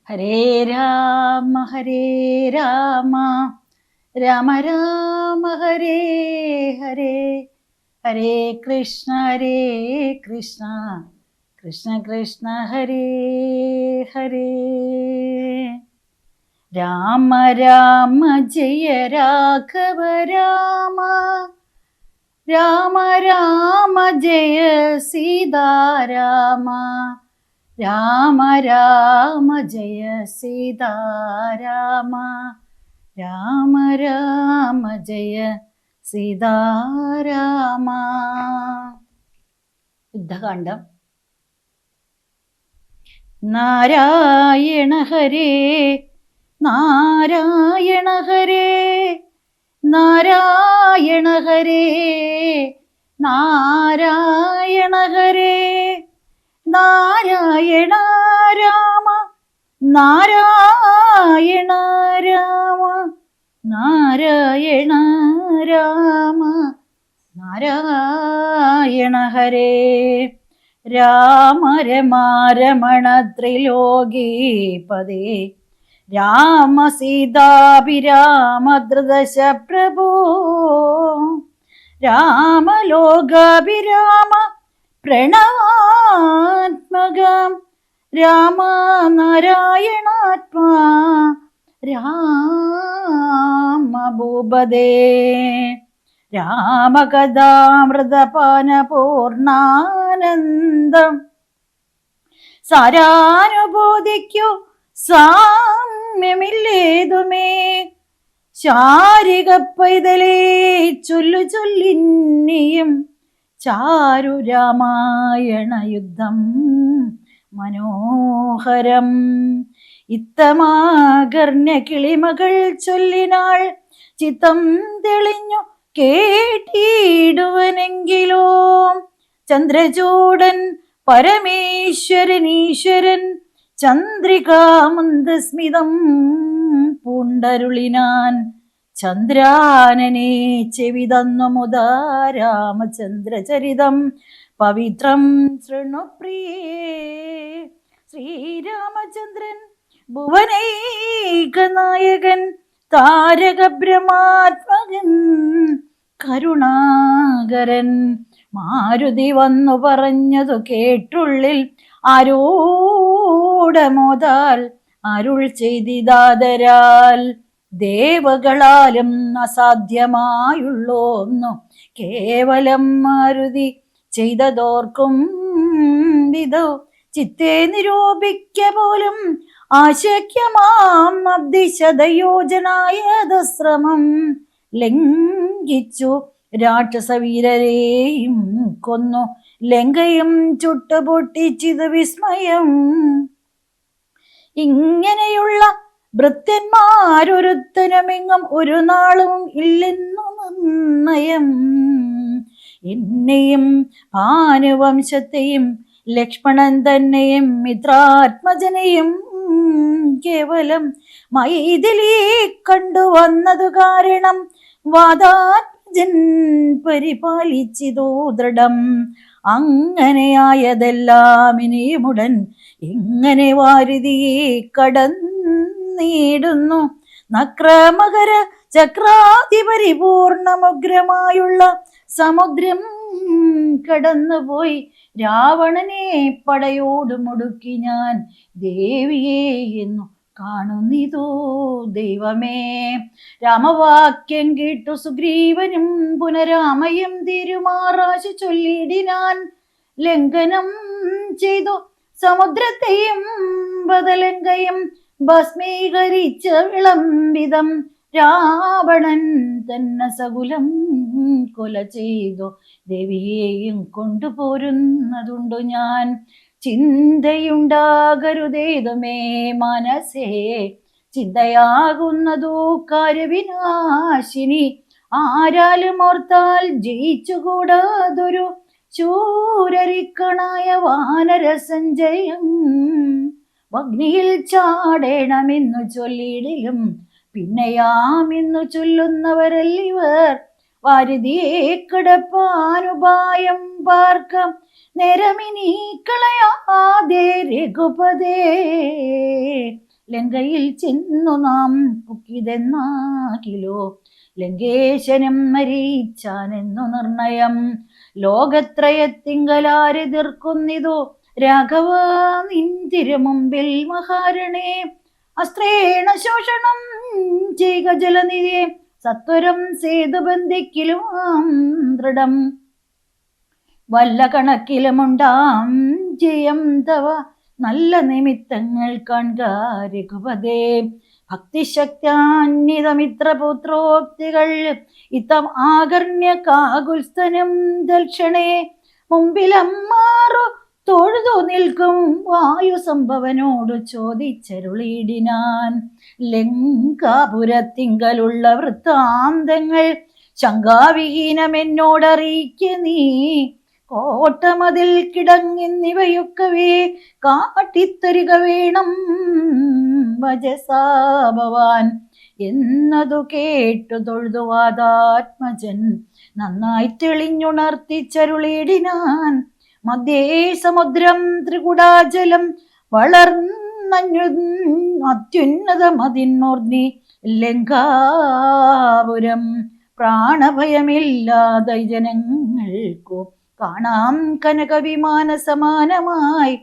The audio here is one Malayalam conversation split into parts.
ഹരേ രാമ രാമ രാമ ഹരേ ഹരേ, ഹരേ കൃഷ്ണ കൃഷ്ണ കൃഷ്ണ ഹരേ ഹരേ. രാമ രാമ ജയ രാഘവ രാമ, രാമ രാമ ജയ സീതാരാമ, രാമ രാമ ജയ സീതാരാമ, രാമ രാമ ജയ സീതാരാമ. യുദ്ധകാണ്ഡം. നാരായണ ഹരേ നാരായണ ഹരേ, നാരായണ ഹരേ നാരായണ ഹരേ, നാരായണ രാമ നാരായണ രാമ, നാരായണ രാമ നാരായണ ഹരേ. രാമ രമാരമണ ത്രിലോകീപദേ, രാമ സീതാഭിരാമ ധൃതശ പ്രഭോ, രാമ ലോകാഭിരാമ പ്രണവാത്മകം, രാമ നാരായണാത്മാ രാമ ഭൂപദേ. രാമകഥാമൃതപാന പൂർണ്ണാനന്ദം സാരാനുഭൂതിക്കു സാമ്യമില്ലേതുമേ, ശാരിക പൈതലേ ചൊല്ലു ചൊല്ലിന്നിയും ചാരു രാമായണ യുദ്ധം മനോഹരം. ഇത്തമാകർണ്യ കിളിമകൾ ചൊല്ലിനാൾ ചിത്തം തെളിഞ്ഞു കേട്ടിടുവനെങ്കിലോ, ചന്ദ്രചൂടൻ പരമേശ്വരൻ ഈശ്വരൻ ചന്ദ്രികാമന്ദസ്മിതം പൂണ്ടരുളിനാൻ, ചന്ദ്രാനനെ ചെവിതന്നു മുതാ രാമചന്ദ്രചരിതം പവിത്രം ശൃണുപ്രിയേ. ശ്രീരാമചന്ദ്രൻ ഭുവനൈകനായകൻ താരക ബ്രഹ്മാത്മകൻ കരുണാകരൻ, മാരുതി വന്നു പറഞ്ഞതു കേട്ടുള്ളിൽ ആരൂഢമോദാൽ അരുൾ ചെയ്തിതാദരാൽ, ദേവകളാലും അസാധ്യമായുള്ളോന്നു കേവലം മാരുതി ചെയ്തതോർക്കും വിധോ, ചിത്തെ നിരൂപിക്ക പോലും ആശക്യമാം അബ്ദിശതയോജനായതശ്രമം ലംഘിച്ചു രാക്ഷസവീരരെയും കൊന്നു, ലങ്കയും ചുട്ടുപൊട്ടിച്ചിത് വിസ്മയം. ഇങ്ങനെയുള്ള ഭൃത്യന്മാരൊരുത്തനുമെങ്ങും ഒരു നാളും ഇല്ലെന്നു നിർണയം. എന്നെയും ഭാനുവംശത്തെയും ലക്ഷ്മണൻ തന്നെയും മിത്രാത്മജനെയും കേവലം മൈഥിലി കണ്ടുവന്നതു കാരണം വാദാത്മജൻ പരിപാലിച്ചിതോ ദൃഢം. അങ്ങനെയായതെല്ലാം ഇനിയുമുടൻ എങ്ങനെ വാരുതിയെ കടന്നിടുന്നു, നക്രമകര ചക്രാതി പരിപൂർണമുഗ്രമായുള്ള സമുദ്രം കടന്നുപോയി രാവണനെ പടയോട് മുടുക്കി ഞാൻ ദേവിയെ എന്നു കാണുന്നിതോ ദൈവമേ. രാമവാക്യം കേട്ടു സുഗ്രീവനും പുനരാമയം തിരുമാറാശ ചൊല്ലിടിനാൻ, ലംഘനം ചെയ്തു സമുദ്രത്തെയും ബദലങ്കയും ഭസ്മീകരിച്ച വിളംബിതം, രാവണൻ തന്നെ സകുലം കൊല ചെയ്തു ദേവിയെയും കൊണ്ടുപോരുന്നതുണ്ടു ഞാൻ. ചിന്തയുണ്ടാകരുതേതുമേ മനസ്സേ, ചിന്തയാകുന്നതു കാര്യവിനാശിനി, ആരാലും ഓർത്താൽ ജയിച്ചുകൂടാതൊരു ശൂരരിക്കണായ വാനര സഞ്ജയം. അഗ്നിയിൽ ചാടേണമെന്നു ചൊല്ലിയിടിലും പിന്നെയാമെന്നു ചൊല്ലുന്നവരല്ലിവർ, വാരുതിയെ കിടപ്പാനുപായം പാർക്കം നേരമിനി കളയാതെ രഘുപതേ. ലങ്കയിൽ ചെന്നു നാം പുക്കിതെന്നാകിലോ ലങ്കേശനും മരീച്ചാനെന്നു നിർണയം. ലോകത്രയത്തിങ്കലാരെതിർക്കുന്നിതോ രാഘവ നിൻ തിരുമുമ്പിൽ മഹാരണേ. അസ്ത്രേണ ശോഷണം ചെയ്യുക ജലനിധിയെ സത്വരം സേതു ബന്ധിക്കിലും ദൃഢം. വല്ല കണക്കിലുമുണ്ടാം ജയം തവ നല്ല നിമിത്തങ്ങൾ കാൺക രഘുപതേ. ഭക്തിശക്തിയാന്വിതമിത്രപുത്രോക്തികൾ ഇത്തം ആകർണ്യ കാകുൽസ്ഥനം ദർശനേ. മുമ്പിലമ്മാറു തൊഴുതു നിൽക്കും വായു സംഭവനോട് ചോദിച്ചരുളിയിടിനാൻ. ലങ്കാപുരത്തിങ്കലുള്ള വൃത്താന്തങ്ങൾ ശങ്കാവിഹീനമെന്നോടറിയിക്ക നീ. കോട്ടമതിൽ കിടങ്ങിന്നിവയൊക്കവേ കാട്ടിത്തരിക വേണം വജസാ ഭവാൻ എന്നതു കേട്ടു തൊഴുതുവാദാത്മജൻ നന്നായി തെളിഞ്ഞുണർത്തിച്ചരുളിയിടിനാൻ. മധ്യേ സമുദ്രം ത്രികുടാചലം വളർന്നഞ്ഞു അത്യുന്നതമതിന്മൂർധ്നി ലങ്കാപുരം. പ്രാണഭയമില്ലാതെ ജനങ്ങൾക്കു കാണാം കനകവിമാന സമാനമായി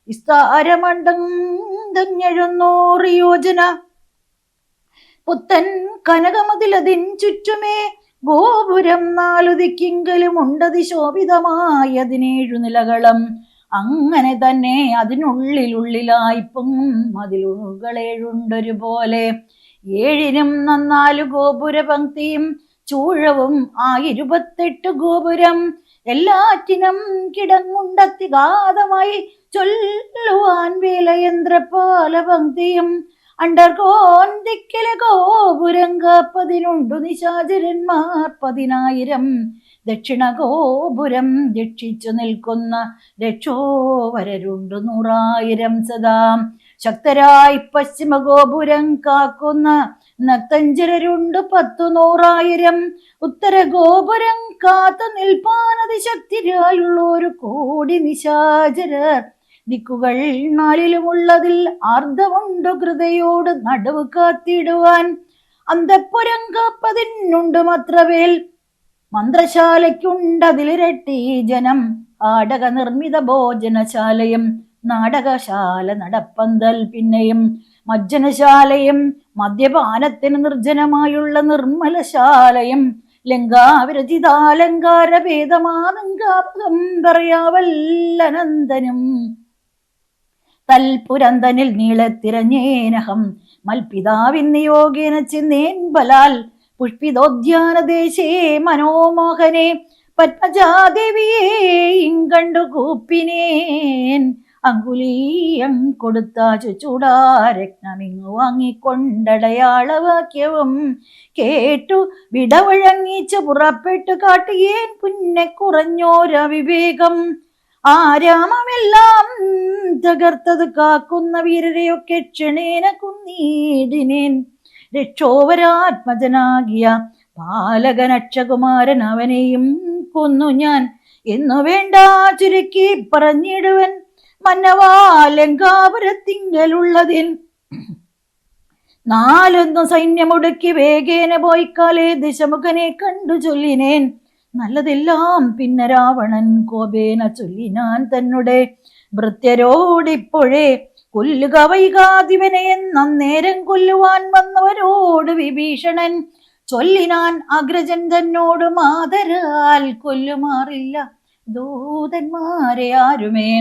വിസ്താരമണ്ടഞ്ഞെഴുന്നൂറ് യോജന. പുത്തൻ കനകമതിലതിൻ ചുറ്റുമേ ഗോപുരം 4 ദിക്കിങ്കലും ഉണ്ടതി ശോഭിതമായ 17 നിലകളും. അങ്ങനെ തന്നെ അതിനുള്ളിലായിപ്പും മതിലുകളേഴുണ്ടൊരു പോലെ. 7നും 4 ഗോപുര പങ്ക്തിയും ചൂഴവും 28 ഗോപുരം. എല്ലാറ്റിനും കിടങ്ങുണ്ടത്തിഘാതമായി ചൊല്ലുവാൻ വേലയന്ത്രപാല പങ്ക്തിയും. അണ്ടർകോൻ ദിക്കിലെ ഗോപുരം കാപ്പതിനുണ്ടു നിശാചരന്മാർ 10,000. ദക്ഷിണ ഗോപുരം രക്ഷിച്ചു നിൽക്കുന്ന രക്ഷോവരരുണ്ടു 100,000 സദാ. ശക്തരായി പശ്ചിമ ഗോപുരം കാക്കുന്ന നക്തഞ്ചരരുണ്ട് 10,100,000. ഉത്തര ഗോപുരം കാത്തു നിൽപ്പാനതിശക്തിരായുള്ളൊരു 1,00,00,000 നിശാചരർ. ദിക്കുകൾ 4ലുമുള്ളതിൽ ആർദ്രമുണ്ടു ഹൃദയോട് നടുവ് കാത്തിടുവാൻ. അന്തഃപുരം കാപ്പതിനുണ്ട് മത്രവേൽ മന്ത്രശാലയ്ക്കുണ്ടതിലിരട്ടി ജനം. ആടക നിർമ്മിത ഭോജനശാലയും നാടകശാല നടപ്പന്തൽ പിന്നെയും മജ്ജനശാലയും മദ്യപാനത്തിന് നിർജ്ജനമായുള്ള നിർമ്മലശാലയും. ലങ്കാവിരചിതാലങ്കാര ഭേദമാലങ്കാപകം പറയാവല്ലനന്ദനും. തൽപുരന്തനിൽ നീളത്തിരഞ്ഞേനഹം മൽപിതാവിൻ നിയോഗേന ചെന്നേൻ ബലാൽ. പുഷ്പിതോദ്യാനദേശേ മനോമോഹനെ പത്മജാദേവിയെ ഇങ്കണ്ടു കൂപ്പിനേൻ. അങ്കുലീയം കൊടുത്താച്ചു ചൂടാരത്നമിങ്ങു വാങ്ങിക്കൊണ്ടടയാളവാക്യവും കേട്ടു വിടവഴങ്ങിച്ചു പുറപ്പെട്ടു കാട്ടിയേൻ പുന്നെ കുറഞ്ഞോരവിവേകം. ആരാമമെല്ലാം തകർത്തത് കാക്കുന്ന വീരരെയൊക്കെ ക്ഷണേന കുന്നീടിനേൻ. രക്ഷോവരാത്മജനാകിയ ബാലകനക്ഷകുമാരൻ അവനെയും കൊന്നു ഞാൻ എന്നു വേണ്ട ചുരുക്കി പറഞ്ഞിടുവൻ. മന്നവാ ലങ്കാപുരത്തിങ്കലുള്ളതിൻ 4 സൈന്യമൊടുക്കി വേഗേന പോയിക്കാലേ ദശമുഖനെ കണ്ടു ചൊല്ലിനേൻ. നല്ലതെല്ലാം പിന്നെ രാവണൻ കോപേന ചൊല്ലിനാൻ തന്നുടെ ഭൃത്യരോടിപ്പോഴേ. കൊല്ലുക വൈകാതിവനെ എന്നേരം കൊല്ലുവാൻ വന്നവരോട് വിഭീഷണൻ ചൊല്ലിനാൻ. അഗ്രജൻ തന്നോട് മാതരാൽ കൊല്ലുമാറില്ല ദൂതന്മാരെ ആരുമേ.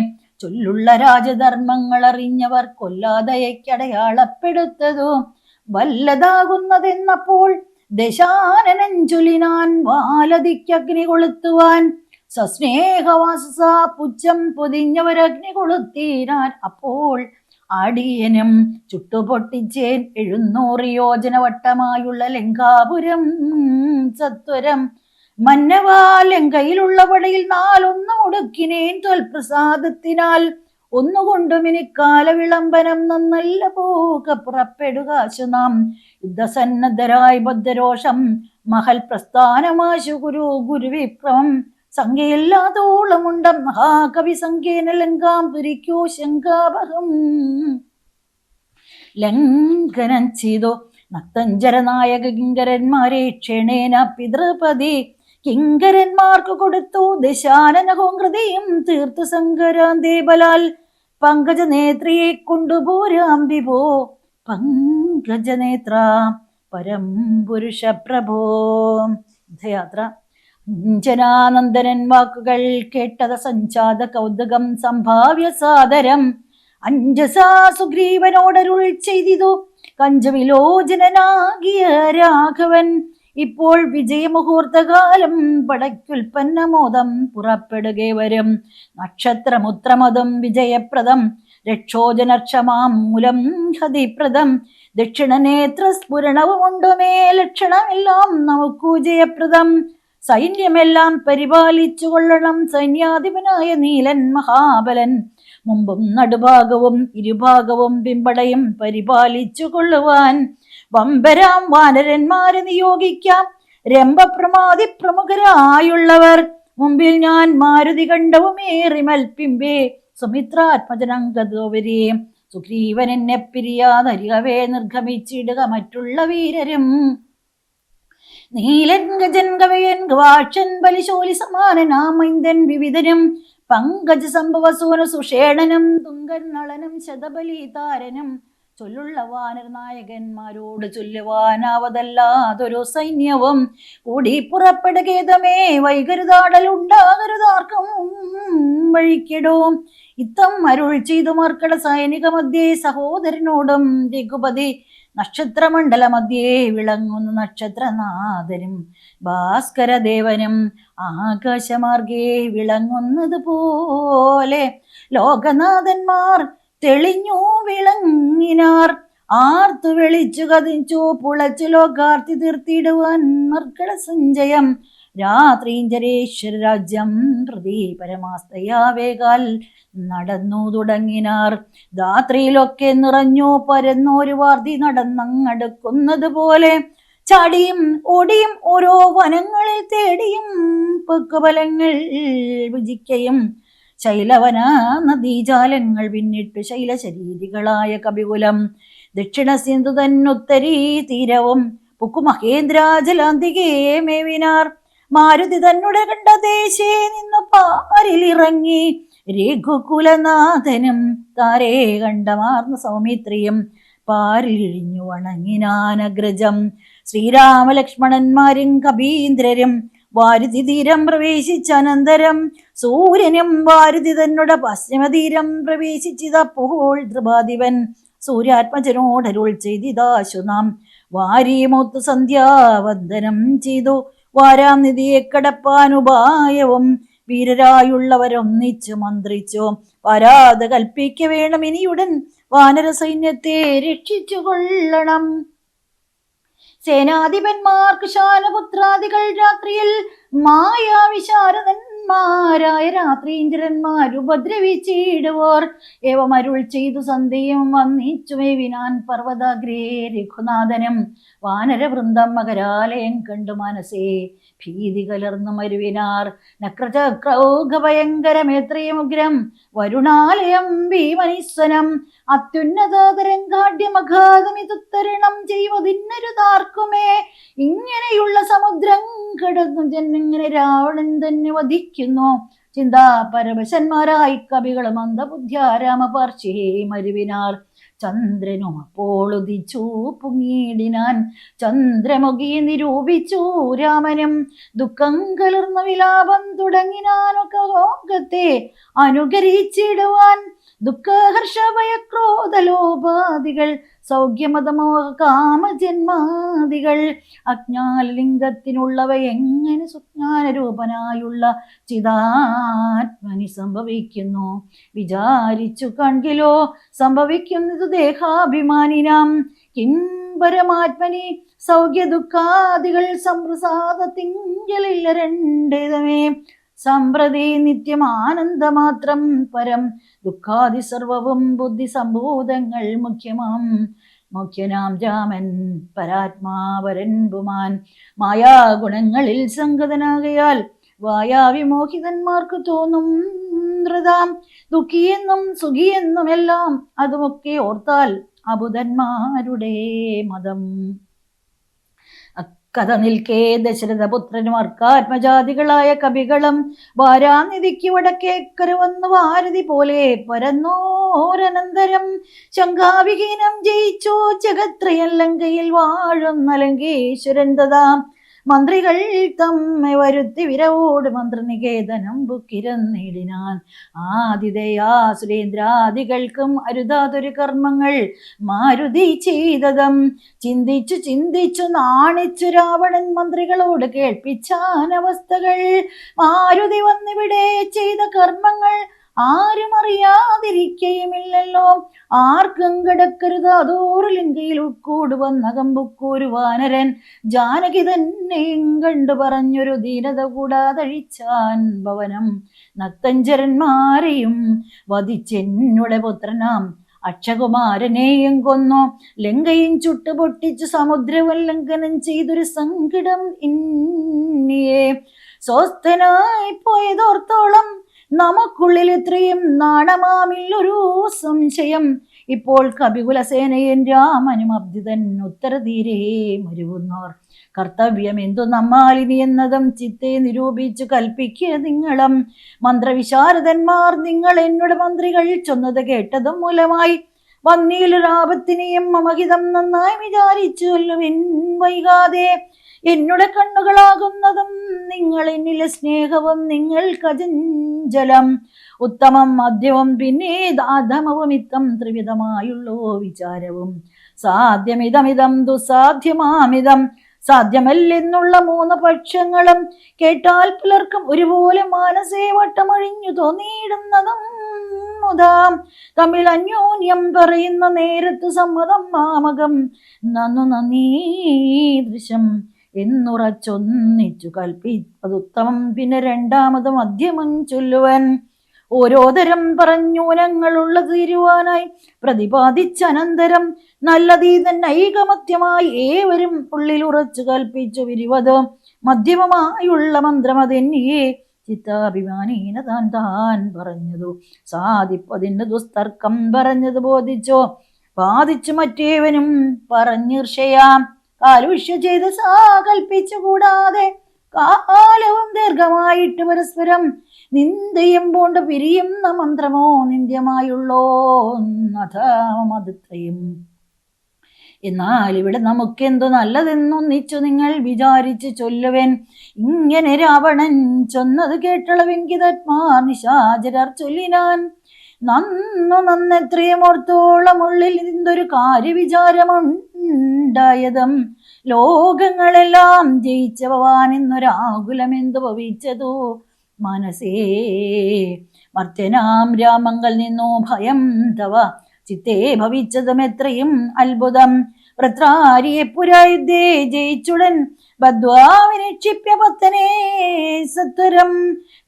ചൊല്ലുള്ള രാജധർമ്മങ്ങൾ അറിഞ്ഞവർ കൊല്ലാതയക്കടയാളപ്പെടുത്തതു വല്ലതാകുന്നതെന്നപ്പോൾ ദശാനനൻ ചൊല്ലിനാൻ. വാലതിക്കഗ്നി കൊളുത്തുവാൻ സസ്നേഹവാസ പുച്ഛം പൊതിഞ്ഞവരഗ്നി കൊളുത്തിനാൻ. അപ്പോൾ അടിയനും ചുട്ടുപൊട്ടിച്ചേൻ 700 യോജന വട്ടമായുള്ള ലങ്കാപുരം സത്വരം. മന്നവാ ലങ്കയിലുള്ള പടയിൽ 4 ഒടുക്കിനേൻ ത്വൽപ്രസാദത്തിനാൽ. ഒന്നുകൊണ്ടും ഇനി കാലവിളംബനം നന്നല്ല പോക പുറപ്പെടുകാശു നാം. യുദ്ധസന്നദ്ധരായി ബദ്ധരോഷം മഹൽ പ്രസ്ഥാനമാശു ഗുരുവിക്രമം. സംഖ്യയില്ലാതോളമുണ്ട മഹാകവി സംഖ്യേന ലങ്കാം പുരിക്കോ ശങ്കാപഹം. ലംഘനം ചെയ്തു. നക്തഞ്ചരനായക കിങ്കരന്മാരെ ക്ഷണേന പിതൃപതി കിങ്കരന്മാർക്ക് കൊടുത്തു. ദശാനനഹോം ഹൃദയം തീർത്തു സങ്കരാന്തേ ബലാൽ പങ്കജനേത്രിയെ കൊണ്ടുപോരാം വിഭോ പങ്കജനേത്ര പരം പുരുഷ പ്രഭോ. യാത്ര അഞ്ജനാനന്ദനൻ വാക്കുകൾ കേട്ടത സഞ്ചാത കൗതുകം സംഭാവ്യ സാദരം അഞ്ജസാ സുഗ്രീവനോടരുൾ ചെയ്തിതു. കഞ്ചവിലോചനാകിയ രാഘവൻ ഇപ്പോൾ വിജയമുഹൂർത്തകാലം പടയ്ക്കുൽപ്പന്നമോദം പുറപ്പെടുക വരും. നക്ഷത്രമുത്രമതം വിജയപ്രദം രക്ഷോജനക്ഷമാം മൂലം ഹതിപ്രദം ദക്ഷിണനേത്ര സ്ഫുരണവുമുണ്ടുമേ ലക്ഷണമെല്ലാം നമുക്കു ജയപ്രദം. സൈന്യമെല്ലാം പരിപാലിച്ചു കൊള്ളണം സൈന്യാധിപനായ നീലൻ മഹാബലൻ. മുമ്പും നടുഭാഗവും ഇരുഭാഗവും പിമ്പടയും പരിപാലിച്ചു കൊള്ളുവാൻ വമ്പരാം വാനരന്മാരെ നിയോഗിക്കാം. രംഭപ്രമാതി പ്രമുഖരായുള്ളവർ മുമ്പിൽ ഞാൻ മാരുതി കണ്ടവുമേറി മൽപ്പിമ്പേ സുമിത്രാത്മജനങ്കതോവരെ സുഗ്രീവൻ എന്നെ പിരിയാതരികവേ നിർഗമിച്ചിടുക മറ്റുള്ള വീരരും. നീലൻ ഗജൻ കവയൻ ഗവാക്ഷൻ ബലിശോലി സമാനനാമൈന്ദൻ വിവിധനും പങ്കജ സംഭവസൂന സുഷേണനും തുങ്കൻ നളനും ശതബലി താരനും ചൊല്ലുള്ള വാനർ നായകന്മാരോട് ചൊല്ലുവാനാവതല്ലാതൊരു സൈന്യവും കൂടി പുറപ്പെടുകേതമേ വൈകരുതാടലുണ്ടാകരുതാർക്കും വഴിക്കിടും. ഇത്തം അരുൾ ചെയ്തു മർക്കട സൈനിക മധ്യേ സഹോദരനോടും രഘുപതി നക്ഷത്രമണ്ഡല മധ്യേ വിളങ്ങുന്ന നക്ഷത്രനാഥനും ഭാസ്കരദേവനും ആകാശമാർഗേ വിളങ്ങുന്നത് പോലെ ലോകനാഥന്മാർ തെളിഞ്ഞു വിളങ്ങിനാർ. ആർത്തു വെളിച്ചു കതിച്ചു പുളച്ചു ലോകാർത്തി തീർത്തിടുവാൻ മർക്കട സഞ്ചയം രാത്രീഞ്ചരേശ്വര രാജ്യം പ്രതി പരമാസ്തയാവേകാൽ നടന്നു തുടങ്ങിനാർ. ധാത്രിയിലൊക്കെ നിറഞ്ഞു പരന്നോരു വാർത്തി നടന്നങ്ങടുക്കുന്നത് പോലെ ചാടിയും ഓടിയും ഓരോ വനങ്ങളിൽ തേടിയും പൊക്കുബലങ്ങൾ വിജിക്കയും ശൈലവന നദീജാലങ്ങൾ പിന്നിട്ടു ശൈലശരീരികളായ കപികുലം ദക്ഷിണ സിന്ധു തന്നുത്തരീ തീരവും പുക്കുമഹേന്ദ്രാജലാന്തികേ മേവിനാർ. മാരുതി തന്നുടെ കണ്ട ദേശേ നിന്നു പാരിലിറങ്ങി രഘുകുലനാഥനും താരേ കണ്ടമാർന്ന സൗമിത്രിയും പാരിലിഴിഞ്ഞു വണങ്ങിനാനഗ്രജം. ശ്രീരാമലക്ഷ്മണന്മാരും കപീന്ദ്രരും വാരുതി തീരം പ്രവേശിച്ചനന്തരം സൂര്യനും വാരുതി തന്നുടെ പശ്ചിമതീരം പ്രവേശിച്ചിതപ്പോൾ ധ്രുവാധിപൻ സൂര്യാത്മജനോടരുൾ ചെയ്തിതാശു നാം വാരിയുമൊത്തു സന്ധ്യാവന്ദനം ചെയ്തു. വാരാം നിധിയെ കടപ്പാനുപായവും വീരരായുള്ളവരൊന്നിച്ചു മന്ത്രിച്ചു. വരാതെ കൽപ്പിക്ക വേണം ഇനിയുടൻ വാനര സൈന്യത്തെ രക്ഷിച്ചു കൊള്ളണം. സേനാധിപന്മാർക്ക് ശാലപുത്രാദികൾ രാത്രിയിൽ മായാവിശാരദന്മാരായ രാത്രീന്ദ്രന്മാർ ഉപദ്രവിച്ചിടുവോർ ഏവമരുൾ ചെയ്തു സന്ധ്യയും വന്നിച്ചുമേവിനാൻ പർവ്വതാഗ്രേ രഘുനാഥനും. വാനരവൃന്ദം മകരാലയം കണ്ടു മനസ്സേ ഭീതി കലർന്നു മരുവിനാർ. നക്രചക്രൗഘഭയങ്കരമേത്രയമുഗ്രം വരുണാലയം ഭീമനീശ്വനം അത്യുന്നതരംഗാഢ്യമഘാതമിതുത്തരണം ചെയ്വതിന്നരുതാർക്കുമേ. ഇങ്ങനെയുള്ള സമുദ്രം കടന്നു ജനങ്ങനെ രാവണൻ തന്നെ വധിക്കുന്നു. ചിന്താപരവശന്മാരായി കവികളും മന്ദബുദ്ധ്യാരാമപാർശ്വേ മരുവിനാർ. ചന്ദ്രനും അപ്പോൾ ഉദിച്ചു പൊങ്ങിയിടിനാൻ ചന്ദ്രമുഖി നിരൂപിച്ചു രാമനും. ദുഃഖം കലർന്ന വിലാപം തുടങ്ങിനാനൊക്കെ ലോകത്തെ അനുകരിച്ചിടുവാൻ. ദുഃഖഹർഷഭയക്രോധലോപാദികൾ സൗഖ്യമതമോഹ കാമജന്മാദികൾ അജ്ഞാനലിംഗത്തിനുള്ളവ എങ്ങനെ സുജ്ഞാനരൂപനായുള്ള ചിതാത്മനി സംഭവിക്കുന്നു. വിചാരിച്ചു കൺകിലോ സംഭവിക്കുന്നത് ദേഹാഭിമാനിനാം. കിം പരമാത്മനി സൗഖ്യ ദുഃഖാദികൾ സംപ്രസാദത്തിങ്കലില്ല രണ്ടേതമേ. സമ്പ്രതി നിത്യം ആനന്ദമാത്രം പരം ദുഃഖാദി സർവവും ബുദ്ധി സംഭൂതങ്ങൾ മുഖ്യമാം. മുഖ്യനാം രാമൻ പരാത്മാവരൻ പുമാൻ മായാഗുണങ്ങളിൽ സംഗതനാകയാൽ വായാവിമോഹിതന്മാർക്ക് തോന്നും ധൃതാം. ദുഃഖിയെന്നും സുഖിയെന്നും എല്ലാം അതുമൊക്കെ ഓർത്താൽ അബുധന്മാരുടെ മതം. കഥ നിൽക്കേ ദശരഥപുത്രനും അർക്കാത്മജാതികളായ കവികളും വാരാനിധിക്ക് വടക്കേക്കര വന്നു വാരതി പോലെ പരന്നോരനന്തരം ശങ്കാവിഹീനം ജയിച്ചോ ജഗത്രയൻ ലങ്കയിൽ വാഴുന്ന ലങ്കേശ്വരൻ തഥാ മന്ത്രികൾ തമ്മെ വരുത്തി വിരവോട് മന്ത്രനികേതനം ബുക്കിരന്നിടിനാൻ. ആതിഥേയാ സുരേന്ദ്രാദികൾക്കും അരുതാതൊരു കർമ്മങ്ങൾ മാരുതി ചെയ്തതും ചിന്തിച്ചു ചിന്തിച്ചു നാണിച്ചു രാവണൻ മന്ത്രികളോട് കേൾപ്പിച്ചാനവസ്ഥകൾ. മാരുതി വന്നിവിടെ ചെയ്ത കർമ്മങ്ങൾ ആരും അറിയാതിരിക്കയുമില്ലല്ലോ. ആർക്കും കിടക്കരുത് അതോരു ലങ്കയിൽ ഉൾക്കൂട് വന്നകം ബുക്കൂരു വാനരൻ ജാനകി തന്നെയും കണ്ടു പറഞ്ഞൊരു ധീരത കൂടാതഴിച്ചാൻ ഭവനം. നക്തഞ്ചരന്മാരെയും വധിച്ചെന്നുടെ പുത്രനാം അക്ഷകുമാരനെയും കൊന്നു. ലങ്കയും ചുട്ടുപൊട്ടിച്ചു സമുദ്രവല്ലംഘനം ചെയ്തൊരു സങ്കടം ഇന്നിയെ സ്വസ്ഥനായി പോയതോർത്തോളം നമുക്കുള്ളിൽ ഇത്രയും നാണമാമില്ലൊരു സംശയം. ഇപ്പോൾ കപികുലസേനയൻ രാമനും അബ്ദിതൻ ഉത്തരതീരേ മരുവുന്നോർ. കർത്തവ്യം എന്തു നമ്മാലിനി എന്നതും ചിത്തെ നിരൂപിച്ചു കൽപ്പിക്കുക നിങ്ങളും. മന്ത്രവിശാരദന്മാർ നിങ്ങൾ എന്നോട് മന്ത്രികൾ ചൊന്നത് കേട്ടതും മൂലമായി വന്നീലൊരാപത്തിനെയും മമഹിതം നന്നായി വിചാരിച്ചുവല്ലുവിൻ വൈകാതെ. എന്നുടെ കണ്ണുകളാകുന്നതും നിങ്ങൾ എന്നിലെ സ്നേഹവും നിങ്ങൾ കജഞ്ചലം ഉത്തമം മധ്യവും പിന്നെ അധമവും ഇത്തം ത്രിവിധമായുള്ളോ വിചാരവും. സാധ്യമിതമിതം ദുസാധ്യമാമിതം സാധ്യമല്ലെന്നുള്ള മൂന്ന് പക്ഷങ്ങളും കേട്ടാൽ പലർക്കും ഒരുപോലെ മാനസേ വട്ടമഴിഞ്ഞു തോന്നിയിടുന്നതും മുതാം തമ്മിൽ അന്യോന്യം പറയുന്ന നേരത്ത് സമ്മതം മാമകം നന്നു നന്ദീദൃശം എന്നുറച്ചൊന്നിച്ചു കൽപ്പിപ്പതുത്തമം. പിന്നെ രണ്ടാമത് മധ്യമം ചൊല്ലുവൻ. ഓരോ തരം പറഞ്ഞൂനങ്ങളുള്ള തീരുവാനായി പ്രതിപാദിച്ചനന്തരം നല്ലതീതൻ ഐകമത്യമായി ഏവരും ഉള്ളിൽ ഉറച്ചു കൽപ്പിച്ചു വിരിവത് മധ്യമമായുള്ള മന്ത്രമതെന്നിയെ ചിത്താഭിമാനീന താൻ താൻ പറഞ്ഞതു സാധിപ്പതിന് ദുസ്തർക്കം പറഞ്ഞത് ബോധിച്ചോ ബാധിച്ചു മറ്റേവനും പറഞ്ഞീർഷയാം. കാലുഷ്യ ചെയ്ത് സാകൽപ്പിച്ചു കൂടാതെ കാലവും ദീർഘമായിട്ട് പരസ്പരം നിന്ദയും പോണ്ട് പിരിയുന്ന മന്ത്രമോ നിന്ദ്യമായുള്ളോ നഥമത്രയും. എന്നാൽ ഇവിടെ നമുക്കെന്തു നല്ലതെന്നൊന്നിച്ചു നിങ്ങൾ വിചാരിച്ച് ചൊല്ലുവൻ. ഇങ്ങനെ രാവണൻ ചൊന്നത് കേട്ടളവെങ്കിതന്മാർ നിശാചരർ ചൊല്ലിനാൻ. നന്നെത്രയും ഓർത്തോളം ഉള്ളിൽ എന്തൊരു കാര്യവിചാരമുണ്ടായതും ലോകങ്ങളെല്ലാം ജയിച്ച ഭവാൻ എന്നൊരാകുലമെന്തു ഭവിച്ചതു മനസ്സേ. മർത്യനാം രാമങ്ങൾ നിന്നു ഭയം തവ ചിത്തേ ഭവിച്ചതും എത്രയും അത്ഭുതം. വൃത്രാരിയെ പുരായുദ്ധേ ജയിച്ചുടൻ ബദ്വാവിനിക്ഷിപ്യ പത്തനെ സത്വരം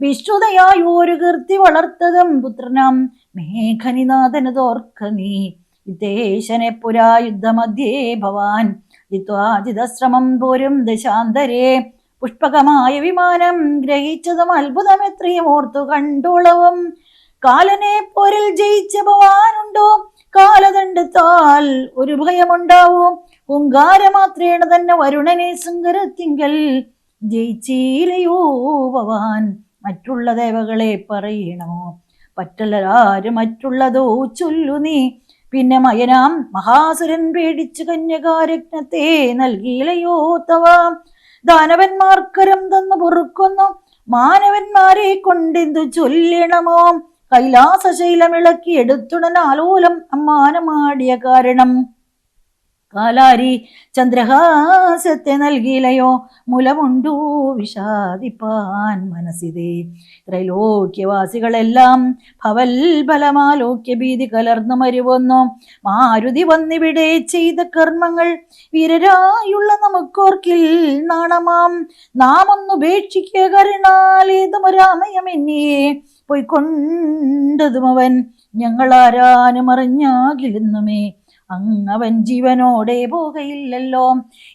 വിശ്രുതയായി ഒരു കീർത്തി വളർത്തതും പുത്രനാം മേഘനിനാഥന് തോർക്ക നീ. ഇതേശനെ പുരായുദ്ധമധ്യേ ഭവാൻ ജിത്വാജിതശ്രമം പോരും ദശാന്തരേ. പുഷ്പകമായ വിമാനം ഗ്രഹിച്ചതും അത്ഭുതം എത്രയും ഓർത്തു കണ്ടോളവും. കാലനെ പോരിൽ ജയിച്ച ഭവാനുണ്ടോ കാലദണ്ഡത്താൽ ഒരു ഭയമുണ്ടാവും. ഹുങ്കാരമാത്രേണ തന്നെ വരുണനെ സങ്കരത്തിങ്കൽ ജയിച്ചീലയോ ഭവാൻ. മറ്റുള്ള ദേവകളെ പറയണമോ പറ്റല്ലാരും മറ്റുള്ളതോ ചൊല്ലു നീ. പിന്നെ മയനാം മഹാസുരൻ പേടിച്ചു കന്യകാരത്നത്തെ നൽകിയിലയോ തവ. ദാനവന്മാർക്കരം തന്നു പൊറുക്കുന്നു മാനവന്മാരെ കൊണ്ടെന്തു ചൊല്ലണമോ. കൈലാസശൈലമിളക്കി എടുത്തുടൻ ആലോലം അമ്മാനമാടിയ കാരണം കാലാരി ചന്ദ്രഹാസത്തെ നൽകിയിലയോ. മുലമുണ്ടു വിഷാദിപ്പാൻ മനസ്സിതേ. ത്രൈലോക്യവാസികളെല്ലാം ഭവൽബലമാലോക്യ ഭീതി കലർന്നു മരുവന്നു. മാരുതി വന്നിവിടെ ചെയ്ത കർമ്മങ്ങൾ വീരരായുള്ള നമുക്കോർക്കിൽ നാണമാം. നാം ഒന്നുപേക്ഷിക്കുക കരുണാലേതുമൊരാമയമെന്നിയെ പോയിക്കൊണ്ടതും അവൻ ഞങ്ങളാരാനും അറിഞ്ഞാകില്ലെന്നുമേ അങ്ങവൻ ജീവനോടെ പോകയില്ലല്ലോ.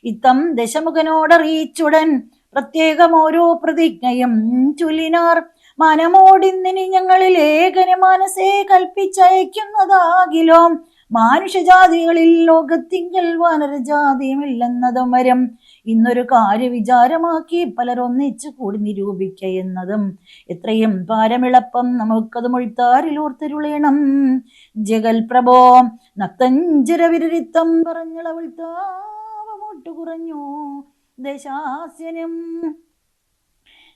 ഇത്തം ദശമുഖനോടറിയിച്ചുടൻ പ്രത്യേകം ഓരോ പ്രതിജ്ഞയും ചൊല്ലിനാർ. മനമോടിന്നിനി ഞങ്ങളിൽ ഏകന് മനസ്സേ കൽപ്പിച്ചയക്കുന്നതാകിലോ മാനുഷജാതികളിൽ ലോകത്തിങ്കൽ വാനരജാതിയുമില്ലെന്നതും വരം ഇന്നൊരു കാര്യവിചാരമാക്കി പലരൊന്നിച്ചു കൂടി നിരൂപിക്ക എന്നതും എത്രയും പാരമിളപ്പം നമുക്കത് മൊഴിത്താരിലൂർത്തരുളേണം. ജഗൽ പ്രഭോ നക്തഞ്ചര വിരരിത്തം പറഞ്ഞളവൾ താവമൊട്ടു കുറഞ്ഞു ദശാസ്യനും.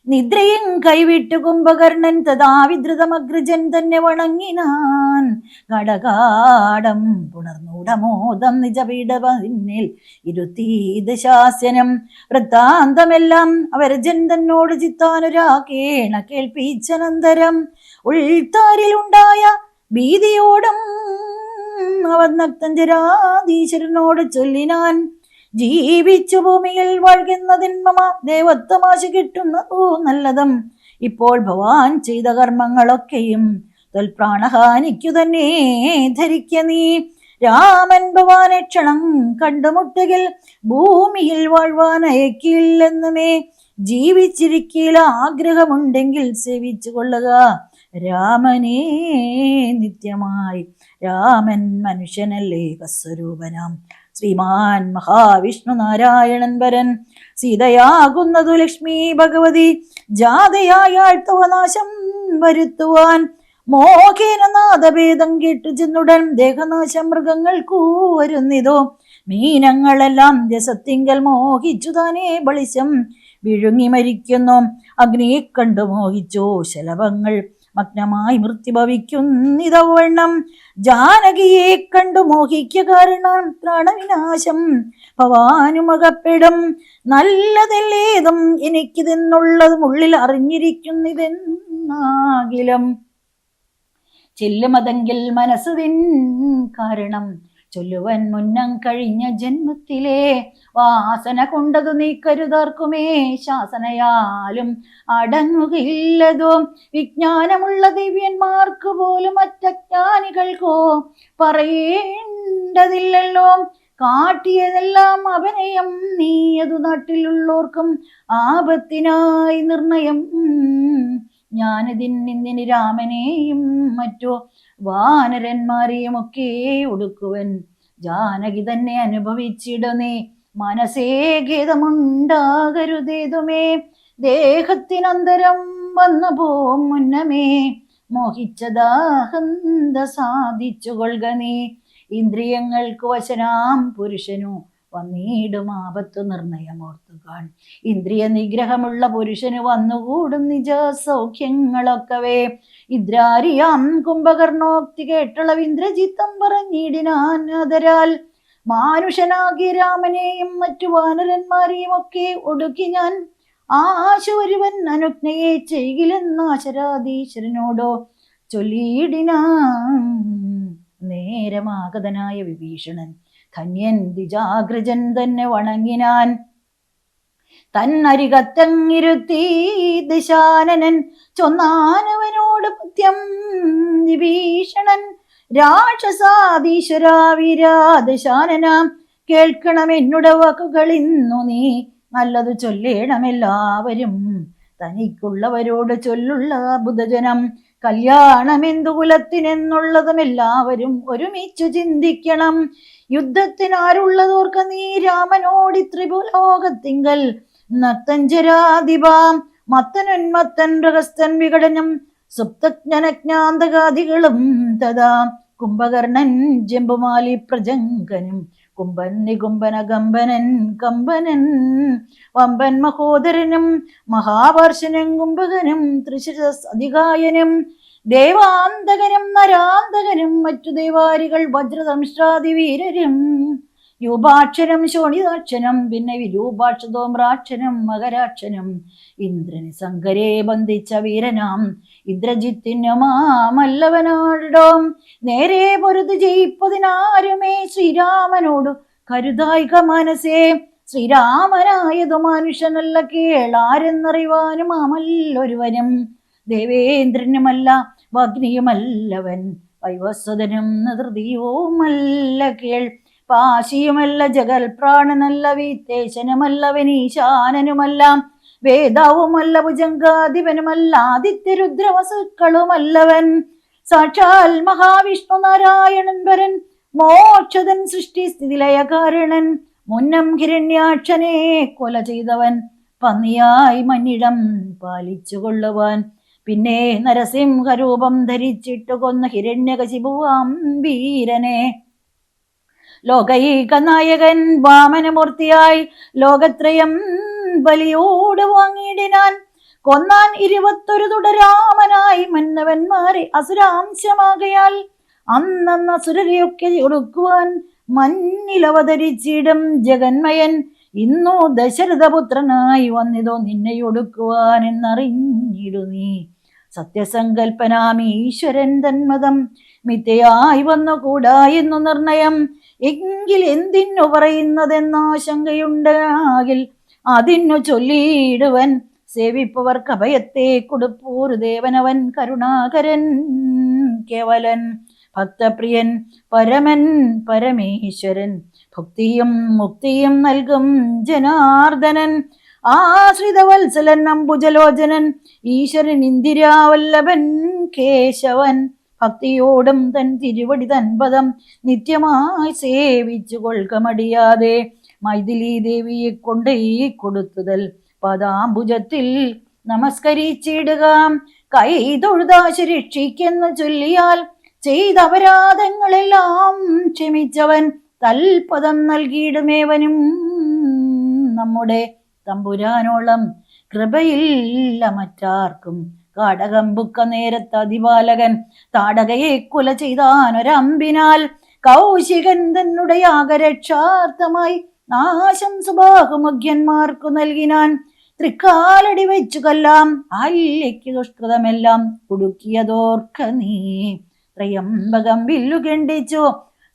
നിദ്രയും കൈവിട്ടു കുംഭകർണൻ തഥാവിദ്രുതമഗ്രജൻ തന്നെ വണങ്ങിനാൻ. ഘടകാടം പുണർന്നൂഢമോദം നിജപീഠപിന്നിൽ ഇരുത്തി ദശാസ്യനം. വൃത്താന്തമെല്ലാം അവരജൻ തന്നോട് ചിത്താനുരാഗേണ കേൾപ്പിച്ചനന്തരം ഉൾത്താരിലുണ്ടായ ഭീതിയോടും അവൻ നക്തഞ്ചരാധീശ്വരനോട് ചൊല്ലിനാൻ. ജീവിച്ചു ഭൂമിയിൽ വാഴുന്നതിൻ മമ ദേവത്വമാശ കിട്ടുന്നതോ നല്ലതും. ഇപ്പോൾ ഭവാൻ ചെയ്ത കർമ്മങ്ങളൊക്കെയും തൊൽപ്രാണഹാനിക്കു തന്നെ ധരിക്ക നീ. രാമൻ ഭവാനെ ക്ഷണം കണ്ടുമുട്ടുകിൽ ഭൂമിയിൽ വാഴ്വാൻ അയക്കില്ലെന്നുമേ. ജീവിച്ചിരിക്കൽ ആഗ്രഹമുണ്ടെങ്കിൽ സേവിച്ചു കൊള്ളുക രാമനെ നിത്യമായി. രാമൻ മനുഷ്യനല്ലേ സ്വരൂപനാം ശ്രീമാൻ മഹാവിഷ്ണു നാരായണൻ വരൻ. സീതയാകുന്നതു ലക്ഷ്മി ഭഗവതി ജാതയായാൾ തവ നാശം വരുത്തുവാൻ. മോഹേന നാദഭേദം കേട്ടു ചെന്നുടൻ ദേഹനാശം മൃഗങ്ങൾക്കൂ വരുന്നിതോ. മീനങ്ങളെല്ലാം രസത്തിങ്കൽ മോഹിച്ചു താനേ ബളിശം വിഴുങ്ങി മരിക്കുന്നു. അഗ്നിയെ കണ്ടു മോഹിച്ചോ ശലഭങ്ങൾ മഗ്നമായി മൃത്യു ഭവിക്കുന്നിതവണ്ണം. ജാനകിയെ കണ്ടു മോഹിക്ക കാരണം പ്രാണവിനാശം ഭവാനുമകപ്പെടും. നല്ലതല്ലേതും എനിക്കിതെന്നുള്ളതും ഉള്ളിൽ അറിഞ്ഞിരിക്കുന്നിതെന്നാകിലും ചെല്ലുമതെങ്കിൽ മനസ്സുതിൻ കാരണം ചൊല്ലുവൻ മുന്നം കഴിഞ്ഞ ജന്മത്തിലെ വാസന കൊണ്ടതു നീക്കരുതാർക്കുമേ ശാസനയാലും അടങ്ങുകയില്ലതോ. വിജ്ഞാനമുള്ള ദിവ്യന്മാർക്ക് പോലും മറ്റജ്ഞാനികൾക്കോ പറയേണ്ടതില്ലല്ലോ. കാട്ടിയതെല്ലാം അഭിനയം നീയതു നാട്ടിലുള്ളോർക്കും ആപത്തിനായി നിർണയം. ഞാനിതിന് രാമനെയും മറ്റോ വാനരന്മാരെയും ഒക്കെ ഒടുക്കുവൻ. ജാനകി തന്നെ അനുഭവിച്ചിടുന്നേ മനസ്സേ ഖേദമുണ്ടാകരുതേതുമേ. ദേഹത്തിനന്തരം വന്നു പോം മുന്നമേ മോഹിച്ചദാഹന്ത സാധിച്ചു കൊള്ളുക നീ. ഇന്ദ്രിയങ്ങൾക്ക് വശനാം പുരുഷനു വന്നിടും ആപത്തു നിർണയമോർത്തുകാൺ. ഇന്ദ്രിയ നിഗ്രഹമുള്ള പുരുഷന് വന്നുകൂടും നിജ സൗഖ്യങ്ങളൊക്കവേ. ഇന്ദ്രാരിയാം കുംഭകർണോക്തി കേട്ടളവ് ഇന്ദ്രജിത്തം പറഞ്ഞിടിനാൻ. അതരാൽ മാനുഷനാകിയ രാമനെയും മറ്റു വാനരന്മാരെയും ഒക്കെ ഒടുക്കി ഞാൻ ആശുവരുവൻ അനുജ്ഞയെ ചെയ്യില്ലെന്നാശരാധീശ്വരനോടോ ചൊല്ലിയിടിനാൻ. നേരമാഗതനായ വിഭീഷണൻ ധന്യൻ ദ്വിജാഗ്രജൻ തന്നെ വണങ്ങിനാൻ. തന്നരികത്തങ്ങിരുത്തി ദശാനനൻ ചൊന്നാനവനോട് പത്യം വിഭീഷണൻ. രാക്ഷസാധീശ്വരാവിരാദശാനനാം കേൾക്കണം എന്നുടെ വാക്കുകളിന്നു നീ. നല്ലതു ചൊല്ലേണമെല്ലാവരും തനിക്കുള്ളവരോട് ചൊല്ലുള്ള ബുധജനം. കല്യാണമെന്തു കുലത്തിനെന്നുള്ളതും എല്ലാവരും ഒരുമിച്ചു ചിന്തിക്കണം. യുദ്ധത്തിനാരുള്ളതോർക്ക നീ രാമനോടി ത്രിപുലോകത്തിങ്കൽ. നക്തഞ്ചരാധിപാം മത്തനുന്മത്തൻ പ്രഹസ്തൻ വിഘടനം സുപ്തജ്ഞനജ്ഞാന്തകാദികളും തഥാ. കുംഭകർണൻ ജംബുമാലി പ്രജങ്കനും കുംഭൻ നികുംഭനകമ്പനൻ കമ്പനൻ വമ്പൻ മഹോദരനും മഹാവർഷനും കുംഭകനും ത്രിശിരസ് അധികായനും ദേവാന്തകനും നരാന്തകനും മറ്റു ദേവാരികൾ വജ്രദംഷ്ട്രാദി വീരരും യൂപാക്ഷനും ശോണിതാക്ഷനും പിന്നെ വിരൂപാക്ഷതോമ്രാക്ഷനും മകരാക്ഷനും ഇന്ദ്രന് ശങ്കരെ ബന്ധിച്ച വീരനാം ഇന്ദ്രജിത്തിനുമാമല്ലവനാടോം. നേരെ പൊരുതു ജയിപ്പതിനാരുമേ ശ്രീരാമനോടു കരുതായിക മനസ്സേ. ശ്രീരാമനായതു മനുഷ്യനല്ല കേളാരെന്നറിവാനും ആമല്ലൊരുവനും. ദേവേന്ദ്രനുമല്ല വഗ്നിയുമല്ലവൻ വൈവസ്വതനും ധൃതിയുമല്ല കേൾ. പാശിയുമല്ല ജഗൽ പ്രാണനല്ല വീത്തേശനുമല്ല വിനീശാനനുമല്ല വേദാവുമല്ല ഭുജങ്കാധിപനുമല്ല ആദിത്യരുദ്രവസുക്കളുമല്ലവൻ. സാക്ഷാൽ മഹാവിഷ്ണു നാരായണൻ വരൻ മോക്ഷതൻ സൃഷ്ടി സ്ഥിതിലയ കാരണൻ, മുന്നം ഹിരണ്യാക്ഷനെ കൊല ചെയ്തവൻ, പന്നിയായി മന്നിടം പാലിച്ചു കൊള്ളുവാൻ, പിന്നെ നരസിംഹരൂപം ധരിച്ചിട്ടു കൊന്ന ഹിരണ്യകശിപുവാം വീരനെ. ലോകൈക നായകൻ വാമനമൂർത്തിയായി ലോകത്രയം ബലിയോട് വാങ്ങിയിടിനാൻ, കൊന്നാൻ 21 തുടരാമനായി മന്നവന്മാരെ അസുരാംശമാകയാൽ, അന്നന്ന് അസുരരെയൊക്കെ ഒടുക്കുവാൻ മഞ്ഞിലവതരിച്ചിടും ജഗന്മയൻ, ഇന്നു ദശരഥപുത്രനായി വന്നിതോ നിന്നെ ഒടുക്കുവാൻ എന്നറിഞ്ഞിടു നീ. സത്യസങ്കൽപ്പനാം ഈശ്വരൻ തന്മതം മിഥ്യയായി വന്നുകൂടാ എന്നു നിർണയം, എങ്കിൽ എന്തിനു പറയുന്നതെന്നാശങ്കയുണ്ടാകിൽ അതിനു ചൊല്ലിയിടുവൻ. സേവിപ്പവർക്ക് അഭയത്തെ കൊടുപ്പൂർ ദേവനവൻ, കരുണാകരൻ കേവലൻ, ഭക്തപ്രിയൻ, പരമൻ പരമേശ്വരൻ, ഭക്തിയും മുക്തിയും നൽകും ജനാർദ്ദനൻ, ആശ്രിതവത്സലൻ അംബുജലോചനൻ, ഈശ്വരൻ ഇന്ദിരാവല്ലഭൻ കേശവൻ, ഭക്തിയോടും തൻ തിരുവടി തൻപദം നിത്യമായി സേവിച്ചു കൊൾക്കമടിയാതെ, മൈഥിലി ദേവിയെ കൊണ്ട് ഈ കൊടുത്തുതൽ പദാംബുജത്തിൽ നമസ്കരിച്ചിടുക. കൈ തൊഴുതാശ രക്ഷിക്കെന്ന് ചൊല്ലിയാൽ ചെയ്ത അപരാധങ്ങളെല്ലാം ക്ഷമിച്ചവൻ, തൽപദം നൽകിയിടുമേവനും. നമ്മുടെ തമ്പുരാനോളം കൃപയില്ല മറ്റാർക്കും, കാടകമ്പുക്ക നേരത്ത് അതിപാലകൻ താടകയെ കുല ചെയ്താനൊരമ്പിനാൽ, കൗശികൻ തന്നെ യാഗരക്ഷാർത്ഥമായി നാശം സുബാഹുമുഖ്യന്മാർക്കു നൽകിനാൻ. തൃക്കാലടി വെച്ചു കൊല്ലാം ആല്യയ്ക്ക് ദുഷ്കൃതമെല്ലാം കുടുക്കിയതോർക്ക നീ. ത്രയംബകം വില്ലു ഖണ്ഡിച്ചു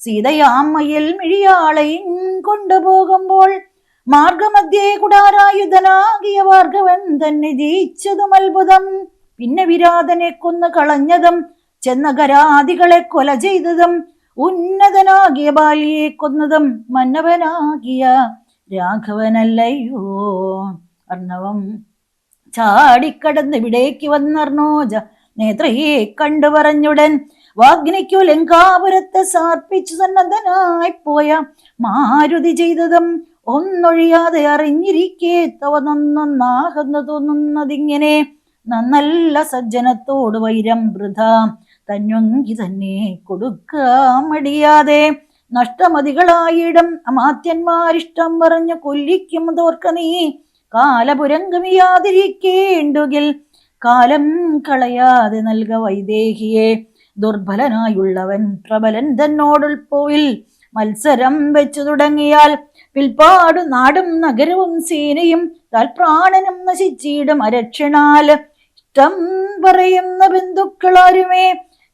സീതയാമ്മയിൽ മിഴിയാളയും കൊണ്ടുപോകുമ്പോൾ, മാർഗമധ്യേ കുടാരായുധനാകിയ ഭാർഗവൻ തന്നെ ജയിച്ചതും അത്ഭുതം. പിന്നെ വിരാതനെ കൊന്നു കളഞ്ഞതും ചെന്നകരാദികളെ കൊല ചെയ്തതും, ഉന്നതനാകിയ ബാലിയെ കൊന്നതും മന്നവനാകിയ രാഘവനല്ലയോ. അർണവം ചാടിക്കടന്ന് ഇവിടേക്ക് വന്നർണോജ നേത്രയെ കണ്ടു പറഞ്ഞുടൻ, വാഗ്നിക്കു ലങ്കാപുരത്തെ സാർപ്പിച്ചു സന്നദ്ധനായി പോയ മാരുതി ചെയ്തതും ഒന്നൊഴിയാതെ അറിഞ്ഞിരിക്കേ തവ നന്നൊന്നാകുന്നു തോന്നുന്നതിങ്ങനെ. നന്നല്ല സജ്ജനത്തോട് വൈരം വൃഥ തന്വങ്കി തന്നെ കൊടുക്കാൻ മടിയാതെ, നഷ്ടമതികളായിടം അമാത്യന്മാരിഷ്ടം പറഞ്ഞു കൊല്ലിക്കും തോർക്ക നീ. കാലപുരംഗമിയാതിരിക്കേണ്ടുകിൽ കാലം കളയാതെ നൽക വൈദേഹിയെ. ദുർബലനായുള്ളവൻ പ്രബലൻ തന്നോടുൾപ്പോയിൽ മത്സരം വെച്ചു തുടങ്ങിയാൽ, പിൽപ്പാടു നാടും നഗരവും സേനയും തൽപ്രാണനും നശിച്ചിടും അരക്ഷണാൽ. ഇഷ്ടം പറയുന്ന ബന്ധുക്കളാരുമേ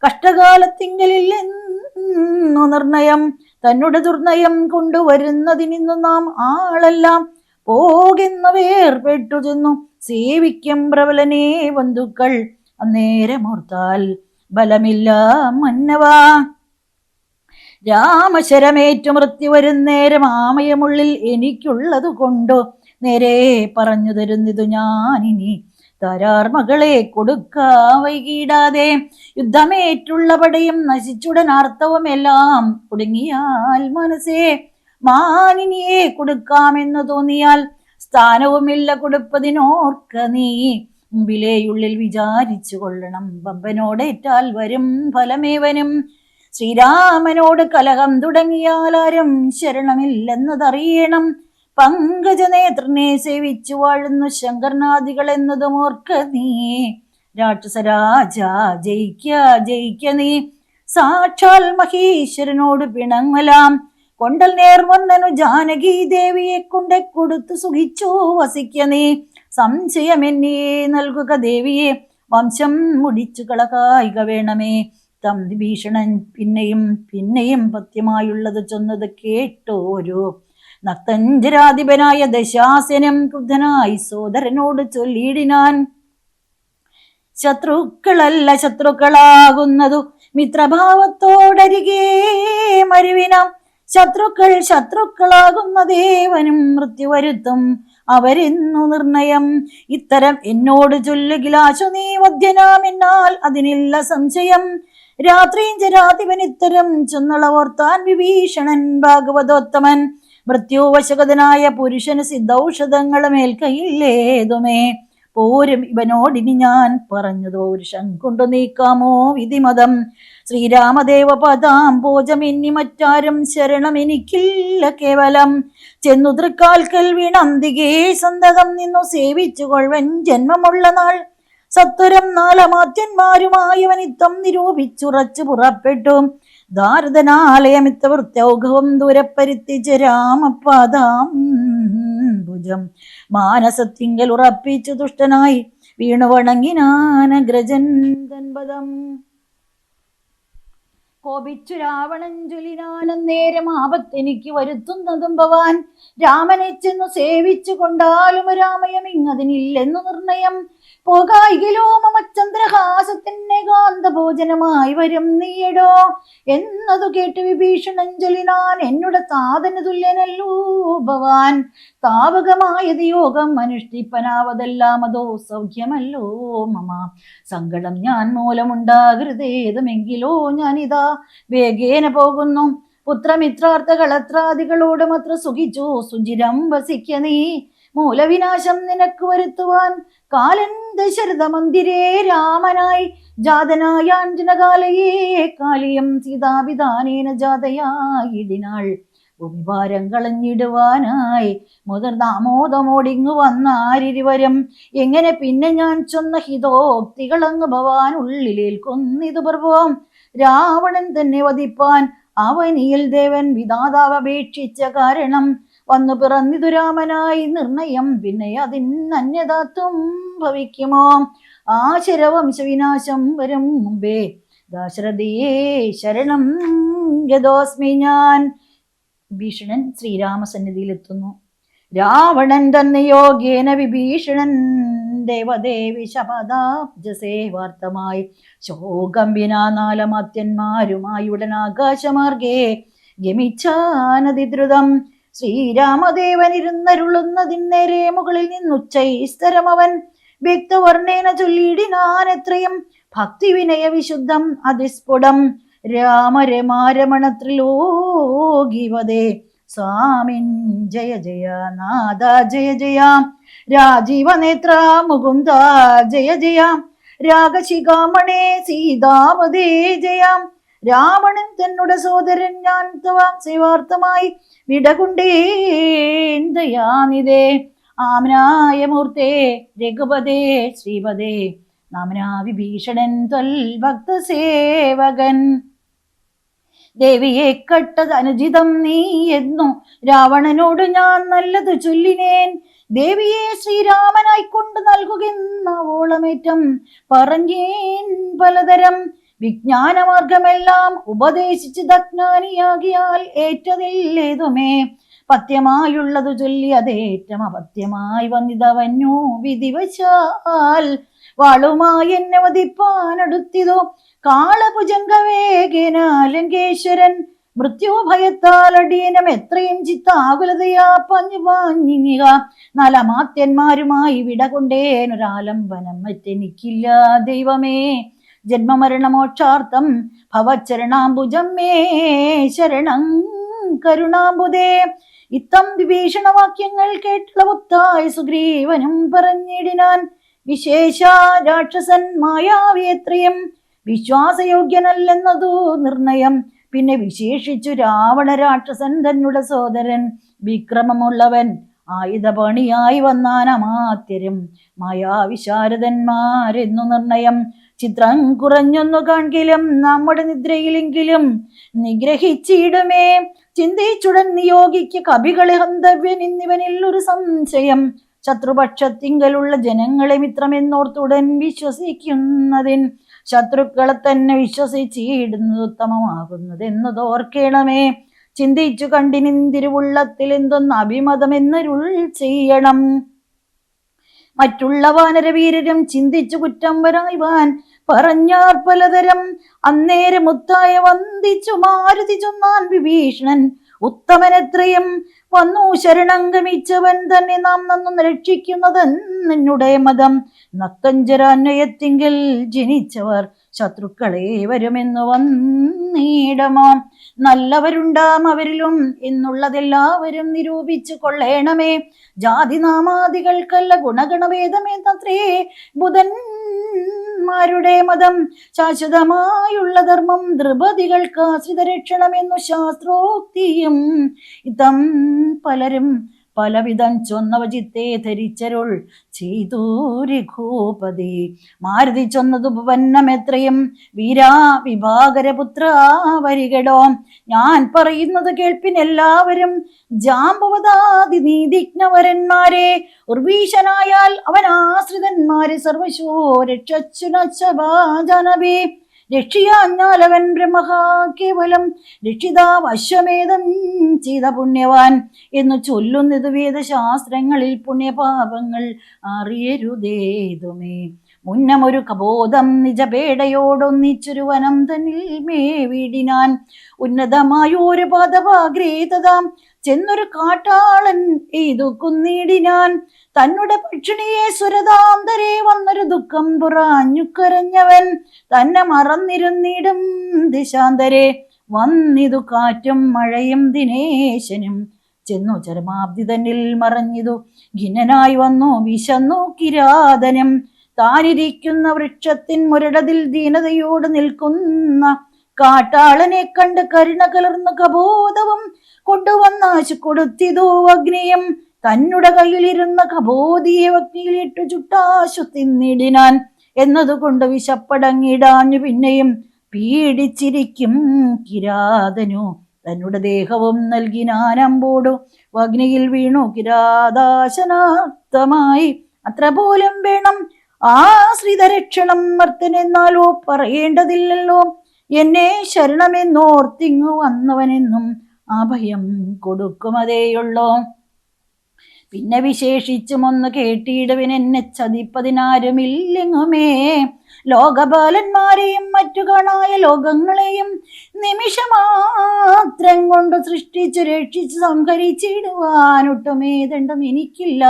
കഷ്ടകാലത്തിങ്കലില്ലെന്നു നിർണയം, തന്നുടെ ദുർനയം കൊണ്ടുവരുന്നതിനിന്നു നാം ആളെല്ലാം പോകുന്ന വേർപെട്ടു ചെന്നു സേവിക്കും പ്രബലനേ ബന്ധുക്കൾ. അന്നേരമോർത്താൽ ബലമില്ല മന്നവാ, രാമശരമേറ്റു മൃത്യു വരുന്നേരം ആമയമുള്ളിൽ എനിക്കുള്ളതു കൊണ്ടു നേരെ പറഞ്ഞു തരുന്നിതു ഞാനിനി. താരാർ മകളെ കൊടുക്കാ വൈകിടാതെ, യുദ്ധമേറ്റുള്ള പടയും നശിച്ചുടൻ ആർത്തവം എല്ലാം കുടുങ്ങിയാൽ മനസ്സേ, മാനിനിയെ കൊടുക്കാമെന്ന് തോന്നിയാൽ സ്ഥാനവുമില്ല കൊടുപ്പതിനോർക്ക നീ. മുമ്പിലേയുള്ളിൽ വിചാരിച്ചു കൊള്ളണം, പമ്പനോടേറ്റാൽ വരും ഫലമേവനും. ശ്രീരാമനോട് കലഹം തുടങ്ങിയാൽ ആരും ശരണമില്ലെന്നതറിയണം. പങ്കജനേത്രനെ സേവിച്ചു വാഴുന്നു ശങ്കർനാദികൾ എന്നതും ഓർക്ക നീ. രാക്ഷസരാജ ജയിക്ക ജയിക്ക നീ, സാക്ഷാൽ മഹേശ്വരനോട് പിണങ്ങലാം. കൊണ്ടൽ നേർവന്നനു ജാനകി ദേവിയെ കൊണ്ട് കൊടുത്തു സുഖിച്ചു വസിക്ക നീ. സംശയമെന്നേ നൽകുക ദേവിയെ, വംശം മുടിച്ചു കളകായിക വേണമേ. തമ്പി ഭീഷണൻ പിന്നെയും പിന്നെയും പത്യമായുള്ളത് ചൊന്നത് കേട്ടോരു നക്തഞ്ചരാധിപനായ ദശാസനം ക്രുദ്ധനായി സോദരനോട് ചൊല്ലിയിടിനാൻ. ശത്രുക്കളല്ല ശത്രുക്കളാകുന്നതു മിത്രഭാവത്തോടരികെ മരുവിനാം. ശത്രുക്കൾ ശത്രുക്കളാകുന്ന ദേവനും മൃത്യു വരുത്തും അവരെന്നു നിർണയം. ഇത്തരം എന്നോട് ചൊല്ലുകിലാശു നീ വധ്യനാമെന്നാൽ അതിനില്ല സംശയം. രാത്രിയും ജരാധിപൻ ഇത്തരം ചെന്നളവോർത്താൻ വിഭീഷണൻ ഭാഗവതോത്തമൻ മൃത്യുവശകതനായ പുരുഷന് സിദ്ധൌഷധങ്ങളും ഏൽക്കയില്ലേതുമേ. പോരും ഇവനോടിനി ഞാൻ പറഞ്ഞതോ പുരുഷൻ കൊണ്ടു നീക്കാമോ വിധിമതം. ശ്രീരാമദേവ പദാം പോജമിന്നി മറ്റാരും ശരണം എനിക്കില്ല കേവലം. ചെന്നു തൃക്കാൽക്കൽ വീണന്തികേ സന്തകം നിന്നു സേവിച്ചു കൊൾവൻ ജന്മമുള്ള നാൾ. സത്വരം നാലമാത്യന്മാരുമായവനിത്തം നിരൂപിച്ചുറച്ചു പുറപ്പെട്ടു. ദാരുതനാലയമിത്ത വൃത്യൗഘവും ദൂരപ്പരുത്തിച്ച് രാമപാദാം ഭുജം മാനസത്തിങ്കൽ ഉറപ്പിച്ചു തുഷ്ടനായി വീണു വണങ്ങിനാനഗ്രജൻ തൻപദം. കോപിച്ചു രാവണൻ ജ്വലിനാനന്നേരം ആപത്തെനിക്ക് വരുത്തുന്നതും ഭവാൻ. രാമനെ ചെന്നു സേവിച്ചു കൊണ്ടാലും രാമയം ഇങ്ങതിനില്ലെന്നു നിർണയം. പോകായികലോ മമചന്ദ്രഹാസത്തിനെ കാന്തഭോജനമായി വരും നീയടോ എന്നതു കേട്ട് വിഭീഷണൻ ജ്വലിനാൻ. എന്നുടെ താതന് തുല്യനല്ലോ ഭവാൻ. താപകമായത് യോഗം അനുഷ്ഠിപ്പനാവതെല്ലാം അതോ സൗഖ്യമല്ലോ മമ. സങ്കടം ഞാൻ മൂലമുണ്ടാകരുതേതുമെങ്കിലോ ഞാനിതാ വേഗേന പോകുന്നു. പുത്രമിത്രാർത്ഥകളത്രാദികളോടും അത്ര സുഖിച്ചു സുചിരം വസിക്ക നീ. മൂലവിനാശം നിനക്ക് വരുത്തുവാൻ കാലൻ ദശരഥ മന്ദിരേ രാമനായി ജാതനായ അഞ്ജനകാലയേ കാലിയം സീതാപിതാനേന ജാതയായിടിനാൾ. ഭൂമിഭാരം കളഞ്ഞിടുവാനായി മുതിർന്നാമോദമോടിങ്ങു വന്നാരിരുവരും. എങ്ങനെ പിന്നെ ഞാൻ ചൊന്ന ഹിതോക്തികളങ്ങ് ഭവാൻ ഉള്ളിലേൽക്കൊന്നിതു പർവം. രാവണൻ തന്നെ വധിപ്പാൻ അവനിയിൽ ദേവൻ വിധാതാവപേക്ഷിച്ച കാരണം വന്നു പിറന്നിതു രാമനായി നിർണയം. പിന്നെ അതിനന്യതാത്വം ഭവിക്കുമോ? ആശരവംശവിനാശം വരും മുമ്പേ ദാശരഥിയേ ശരണം ഗതോസ്മി ഞാൻ. വിഭീഷണൻ ശ്രീരാമസന്നിധിയിലെത്തുന്നു. രാവണൻ തന്നെ യോഗേന വിഭീഷണൻ ദേവദേവി ശപദാബ്ജസേ വാർത്തമായി ശോകം വിനാ നാലമാത്യന്മാരുമായി ഉടൻ ആകാശമാർഗേ ഗമിച്ചാനതിദ്രുതം. ശ്രീരാമദേവൻ ഇരുന്നരുളുന്നതിന്നേരെ മുകളിൽ നിന്നുച്ചൈസ്തരമവൻ വ്യക്തവർണ്ണേന ചൊല്ലിയിടിനാൻ എത്രയും ഭക്തി വിനയ വിശുദ്ധം അതിസ്ഫുടം. രാമരമാരമണത്രിലോകിവദേ സ്വാമിൻ ജയ ജയ നാദ ജയ ജയ. രാജീവനേത്ര മുകുന്ദ ജയ ജയ. രാഗശിഖാമണേ സീതാവതേ ജയ. രാവണൻ തന്നുടെ സോദരൻ ഞാൻ തവ സേവാർത്ഥമായി വിടകുണ്ടേന്തയാനിതേ. ആമനായ മൂർത്തേ രഘുപതേ ശ്രീപദേ നാമനാ വിഭീഷണൻ ത്വൽ ഭക്തസേവകൻ. ദേവിയെ കട്ടത് അനുചിതം നീ എന്നു രാവണനോട് ഞാൻ നല്ലത് ചൊല്ലിനേൻ. ദേവിയെ ശ്രീരാമനായിക്കൊണ്ട് നൽകുകെന്നവോളമേറ്റം പറഞ്ഞേൻ പലതരം. വിജ്ഞാനമാർഗമെല്ലാം ഉപദേശിച്ച് ദജ്ഞാനിയാകിയാൽ ഏറ്റതില്ലേതുമേ. പത്യമായുള്ളതു ചൊല്ലി അതേറ്റം അപത്യമായി വന്നിതവഞ്ഞു വിധിവശാൽ. വാളുമായി എന്നെ വധിപ്പാനടുത്തിതോ കാളഭുജംഗവേഗേന ലങ്കേശ്വരൻ. മൃത്യുഭയത്താൽ അടിയനം എത്രയും ചിത്താകുലതയാ പഞ്ഞു പാഞ്ഞിങ്ങുക. നാലമാത്യന്മാരുമായി വിടകൊണ്ടേനൊരാലംബനം മറ്റെനിക്കില്ല ദൈവമേ. ജന്മമരണമോക്ഷാർത്ഥം ഭവച്ചരണാംബുജം മേ ശരണം കരുണാംബുദേ. ഇത്തം വിഭീഷണവാക്യങ്ങൾ കേട്ടുള്ള മുത്തായ സുഗ്രീവനും പറഞ്ഞിടിനാൻ. വിശേഷ രാക്ഷസൻ മായാവിയത്രയും വിശ്വാസയോഗ്യനല്ലെന്നതു നിർണയം. പിന്നെ വിശേഷിച്ചു രാവണ രാക്ഷസൻ തന്നുടെ സോദരൻ വിക്രമമുള്ളവൻ ആയുധപണിയായി വന്നാൻ അമാത്യരും മായാവിശാരദന്മാരെന്നു നിർണയം. ചിത്രം കുറഞ്ഞൊന്നു കാൺകിലും നമ്മുടെ നിദ്രയിലെങ്കിലും നിഗ്രഹിച്ചിടുമേ. ചിന്തിച്ചുടൻ നിയോഗിക്ക് കവികളെ ഹന്തവ്യൻ എന്നിവനിൽ ഒരു സംശയം. ശത്രുപക്ഷത്തിങ്കലുള്ള ജനങ്ങളെ മിത്രമെന്നോർത്തുടൻ വിശ്വസിക്കുന്നതിൻ ശത്രുക്കളെ തന്നെ വിശ്വസിച്ചിടുന്നത് ഉത്തമമാകുന്നതെന്ന് തോർക്കേണമേ. ചിന്തിച്ചു കണ്ടിനിന്തിരുവുള്ളത്തിൽ എന്തൊന്ന് അഭിമതമെന്നരുൾ ചെയ്യണം. മറ്റുള്ള വാനരവീരരും ചിന്തിച്ചു കുറ്റം വരായ്വാൻ പറഞ്ഞാർ പലതരം. അന്നേരം മുത്തായ വന്ദിച്ചു മാരുതി ചൊന്നാൻ വിഭീഷണൻ ഉത്തമനെത്രയും. വന്നു ശരണം ഗമിച്ചവൻ തന്നെ നാം നന്നു രക്ഷിക്കുന്നത് നിന്നുടെ മതം. നക്കഞ്ചരാന്വയത്തിങ്കിൽ ജനിച്ചവർ ശത്രുക്കളെ വരുമെന്ന് വന്നിടമോ. നല്ലവരുണ്ടാം അവരിലും എന്നുള്ളതെല്ലാവരും നിരൂപിച്ചു കൊള്ളേണമേ. ജാതിനാമാദികൾക്കല്ല ഗുണഗണഭേദമേതത്രേ ബുധന്മാരുടെ മതം. ശാശ്വതമായുള്ള ധർമ്മം ദ്രുപതികൾക്ക് ആശ്രിതരക്ഷണമെന്നു ശാസ്ത്രോക്തിയും ഇതം പലരും പലവിധം ചൊന്നവ ചിത്തെ ധരിച്ചരുൾ ചെയ്തു രഘൂപതി. മാരുതി ചൊന്നതു ഉപപന്നമെത്രയും വീരാ വിഭാകരപുത്ര വരികടോ. ഞാൻ പറയുന്നത് കേൾപ്പിനെല്ലാവരും. ജാമ്പവതാതി നീതിജ്ഞവരന്മാരെ ഉർവീശനായാൽ അവൻ ആശ്രിതന്മാരെ സർവശോ രക്ഷച്ചുനശഭാജനഭി. രക്ഷിയാഞ്ഞാലവൻ ബ്രഹ്മഹാ കേവലം രക്ഷിതാവ് അശ്വമേധം ചെയ്ത പുണ്യവാൻ എന്നു ചൊല്ലുന്നത് വേദശാസ്ത്രങ്ങളിൽ. പുണ്യപാപങ്ങൾ അറിയരുതേതുമേ. മുന്നമൊരു കബോധം നിജപേടയോടൊന്നിച്ചൊരു വനം തന്നിൽ മേവിടിനാൻ. ഉന്നതമായൊരു പദപാഗ്രേതതാം ചെന്നൊരു കാട്ടാളൻ എയ്തു കുന്നിടിനാൻ. തന്നുടെ പക്ഷിണിയെ സുരതാന്തരെ വന്നൊരു ദുഃഖം പുറാഞ്ഞു കരഞ്ഞവൻ. തന്നെ മറന്നിരുന്നിടും ദിശാന്തരെ വന്നിതു കാറ്റും മഴയും ദിനേശനും. ചെന്നു ചരമാബ്ദി തന്നിൽ മറഞ്ഞിതു ഖിന്നനായി വന്നു വിശന്നു കിരാതനും. താനിരിക്കുന്ന വൃക്ഷത്തിൻ മുരടതിൽ ദീനതയോട് നിൽക്കുന്ന കാട്ടാളനെ കണ്ട് കരുണ കലർന്ന കബോധവും കൊണ്ടുവന്നാശു കൊടുത്തിതു അഗ്നിയും. തന്നുടെ കയ്യിലിരുന്ന കബോധിയെ അഗ്നിയിലിട്ടു ചുട്ടാശു തിന്നിടിനാൻ. എന്നതുകൊണ്ട് വിശപ്പടങ്ങിടാഞ്ഞു പിന്നെയും പീഡിച്ചിരിക്കും കിരാതനു. തന്നുടെ ദേഹവും നൽകിനാനമ്പോടു അഗ്നിയിൽ വീണു കിരാതാശനാർത്ഥമായി. അത്ര പോലും വേണം ആശ്രിതരക്ഷണം മർത്തനെന്നാലോ പറയേണ്ടതില്ലല്ലോ. എന്നെ ശരണമെന്നോർത്തിങ്ങു വന്നവനെന്നും അഭയം കൊടുക്കുമതേയുള്ളോ. പിന്നെ വിശേഷിച്ചുമൊന്ന് കേട്ടിടുവിൻ എന്നെ ചതിപ്പതിനാരുമില്ലെങ്ങുമേ. ലോകപാലന്മാരെയും മറ്റു കാണായ ലോകങ്ങളെയും നിമിഷമാത്രം കൊണ്ട് സൃഷ്ടിച്ചു രക്ഷിച്ചു സംഹരിച്ചിടുവാനൊട്ടുമേ ദണ്ഡം എനിക്കില്ല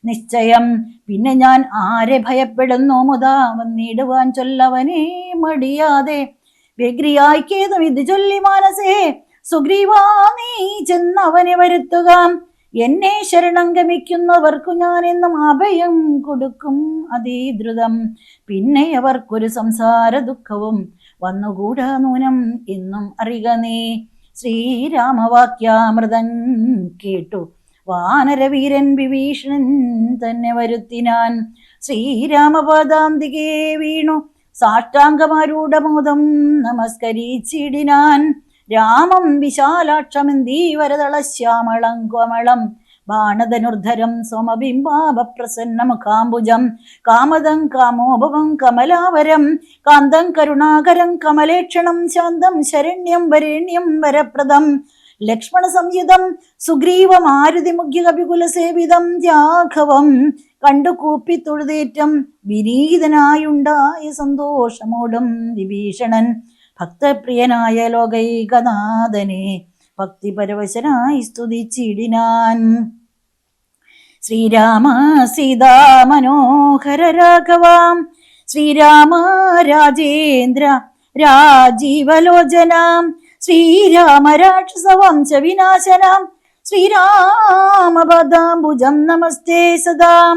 നിശ്ചയം. പിന്നെ ഞാൻ ആരെ ഭയപ്പെടുന്നു മുതാ വന്നിടുവാൻ ചൊല്ലവനെ മടിയാതെ. വ്യഗ്രിയായിക്കേതും ഇത് ചൊല്ലി മാനസേ സുഗ്രീവാ നീ ചെന്നവനെ വരുത്തുക. എന്നെ ശരണം ഗമിക്കുന്നവർക്കു ഞാൻ എന്നും അഭയം കൊടുക്കും അതിദ്രുതം. പിന്നെ അവർക്കൊരു സംസാര ദുഃഖവും വന്നുകൂടാ നൂനം എന്നും അറിക നീ. ശ്രീരാമവാക്യാമൃതം കേട്ടു വാനരവീരൻ വിഭീഷണൻ തന്നെ വരുത്തിനാൻ. ശ്രീരാമപാദാന്തികേ വീണു സാഷ്ടാംഗമാരൂഢമോദം നമസ്കരിച്ചിടിനാൻ. രാമം വിശാലാക്ഷമെന്തീവരതളശ്യാമളം കോമളം ബാണധനുർധരം സോമബിംബാഭപ്രസന്നമുഖാംബുജം കാമദം കാമോഭവം കമലാവരം കാന്തം കരുണാകരം കമലേക്ഷണം ശാന്തം ശരണ്യം വരേണ്യം വരപ്രദം ലക്ഷ്മണ സംയുതം സുഗ്രീവമാരുതിമുഖ്യകപികുലസേവിതം രാഘവം കണ്ടു കൂപ്പി തൊഴുതേറ്റം വിനീതനായുണ്ടായ സന്തോഷമോടും വിഭീഷണൻ ഭക്തപ്രിയനായ ലോകൈകനാഥനെ ഭക്തിപരവശനായി സ്തുതിച്ചിടിനാൻ. ശ്രീരാമ സീതാ മനോഹര രാഘവാം ശ്രീരാമ രാജേന്ദ്ര രാജീവലോചനാം ശ്രീരാമ രാക്ഷസവംശ വിനാശനാം ശ്രീരാമപദാംബുജം നമസ്തേ സദാ.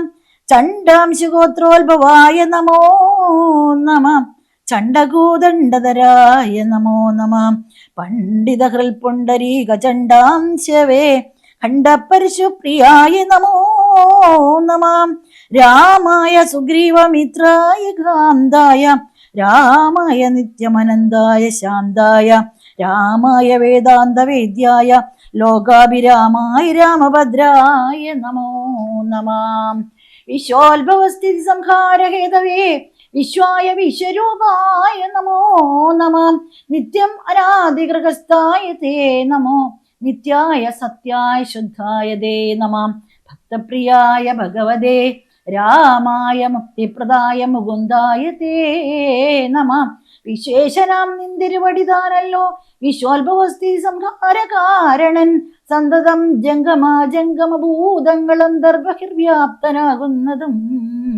ചണ്ഡാംശുഗോത്രോത്ഭവായ നമോ നമഃ ചണ്ഡകൂദണ്ഡധരായ നമോ നമഃ. പണ്ഡിതഹൃൽ പുണ്ടരീക ചണ്ഡാംശവേ ഖണ്ഡപരശുപ്രിയായ നമോ നമഃ. രാമായ സുഗ്രീവമിത്രായ കാന്തായ രാമായ നിത്യമനന്തായ ശാന്തായ രാമായ വേദാന്തവേദ്യായ ലോകാഭിരാമായ രാമഭദ്രായ നമോ നമഃ. വിശ്വോത്ഭവസ്ഥിതി സംഹാരഹേതവേ വിശ്വായ വിശ്വരൂപായ നമോ നമഃ. നിത്യം അനാദിഗ്രഹസ്ഥായ തേ നമോ നിത്യായ സത്യായ ശുദ്ധായ തേ നമഃ. ഭക്തപ്രിയായ ഭഗവതേ രാമായ മുക്തിപ്രദായ മുകുന്ദായ തേ നമഃ. വിശേഷനാം നിന്തിരുവടിതാനല്ലോ വിശ്വോത്ഭവസ്ഥിതി സംഹാര കാരണൻ സന്തതം ജംഗമഭൂതങ്ങളും ദർബഹിർവ്യാപ്തനാകുന്നതും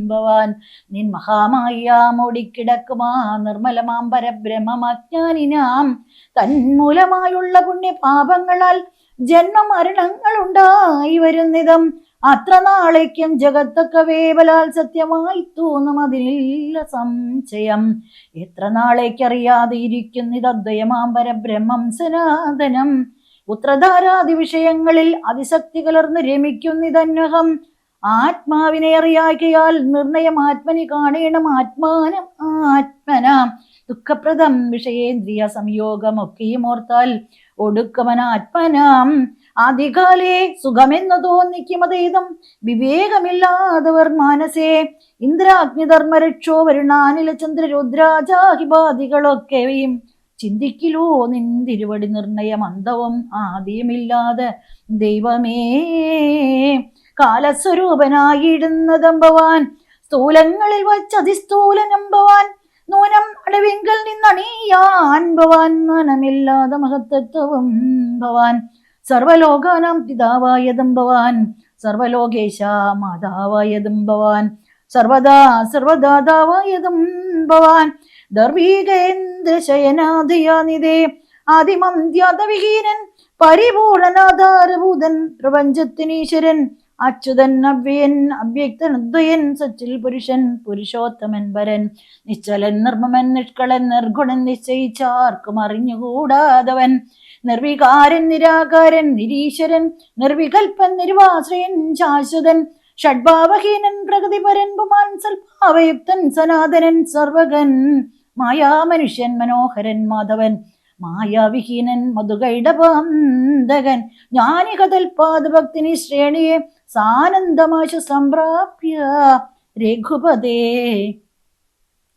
ഭവാൻ. നിൻ മഹാമായാമോടിക്കിടക്കുമാ നിർമ്മലമാം പരബ്രഹ്മമജ്ഞാനിനാം തന്മൂലമായുള്ള പുണ്യപാപങ്ങളാൽ ജന്മമരണങ്ങളുണ്ടായി വരുന്നിതം. അത്ര നാളേക്കും ജഗത്തൊക്കെ വേവലാൽ സത്യമായി തോന്നും, അതിനില്ല സംശയം. എത്ര നാളേക്കറിയാതെ ഇരിക്കുന്നിതദ്വയമാം പരബ്രഹ്മം സനാതനം. ഉത്രധാരാദി വിഷയങ്ങളിൽ അതിശക്തി കലർന്ന് രമിക്കുന്നിതന്വഹം. ആത്മാവിനെ അറിയാക്കിയാൽ നിർണയം ആത്മനി കാണേണം ആത്മാനം ആത്മനാം. ദുഃഖപ്രദം വിഷയേന്ദ്രിയ സംയോഗമൊക്കെയും ഓർത്താൽ ഒടുക്കമനാത്മനാം. ആദികാലേ സുഖമെന്ന് തോന്നിക്കുമതേതും വിവേകമില്ലാതവർ മാനസേ. ഇന്ദ്രാഗ്നിധർമ്മരക്ഷോ വരുണാനില ചന്ദ്രരുദ്രാജാഹിബാദികളൊക്കെയും ചിന്തിക്കിലോ നിൻ തിരുവടി നിർണയം അന്തവും ആദ്യമില്ലാതെ ദൈവമേ. കാലസ്വരൂപനായിടുന്നതമ്പവാൻ സ്ഥൂലങ്ങളിൽ വച്ചതിസ്ഥൂലനമ്പവാൻ. നൂനം അടവിങ്കൽ നിന്നണിയാൻ ഭവാൻ. മനമില്ലാതെ മഹത്തത്വവും ഭവാൻ. സർവലോകാനാം പിതാവായതും ഭവാൻ. സർവലോകേശ മാതാവായതും ഭവാൻ. സർവദാ സർവദാതാവായതും ഭവാൻ. ദർവീകേന്ദ്രശയനാധിയാനിതേ ആദിമന്ത്യാതവിഹീനൻ പരിപൂർണനാധാരഭൂതൻ പ്രപഞ്ചത്തിനീശ്വരൻ അച്യുതൻ അവ്യയൻ അവ്യക്തൻ അദ്വയൻ സച്ചിൽ പുരുഷൻ പുരുഷോത്തമൻ വരൻ നിശ്ചലൻ നിർമ്മമൻ നിഷ്കളൻ നിർഗുണൻ നിശ്ചയിച്ചാർക്കും അറിഞ്ഞുകൂടാതവൻ നിർവികാരൻ നിരാകാരൻ നിരീശ്വരൻ നിർവികൽപ്പൻ നിർവാശ്രയൻ ശാശ്വതൻ ഷഡ്ഭാവഹീനൻ പ്രകൃതിപരൻ പുമാൻ സൽഭാവയുക്തൻ സനാതനൻ സർവകൻ മായാമനുഷ്യൻ മനോഹരൻ മാധവൻ മായാവിഹീനൻ മധുകൈടപാന്തകൻ ജ്ഞാനികതൽപാദഭക്തിനി ശ്രേണിയെ സാനന്ദമാശ സംപ്രാപ്യ രഘുപതേ.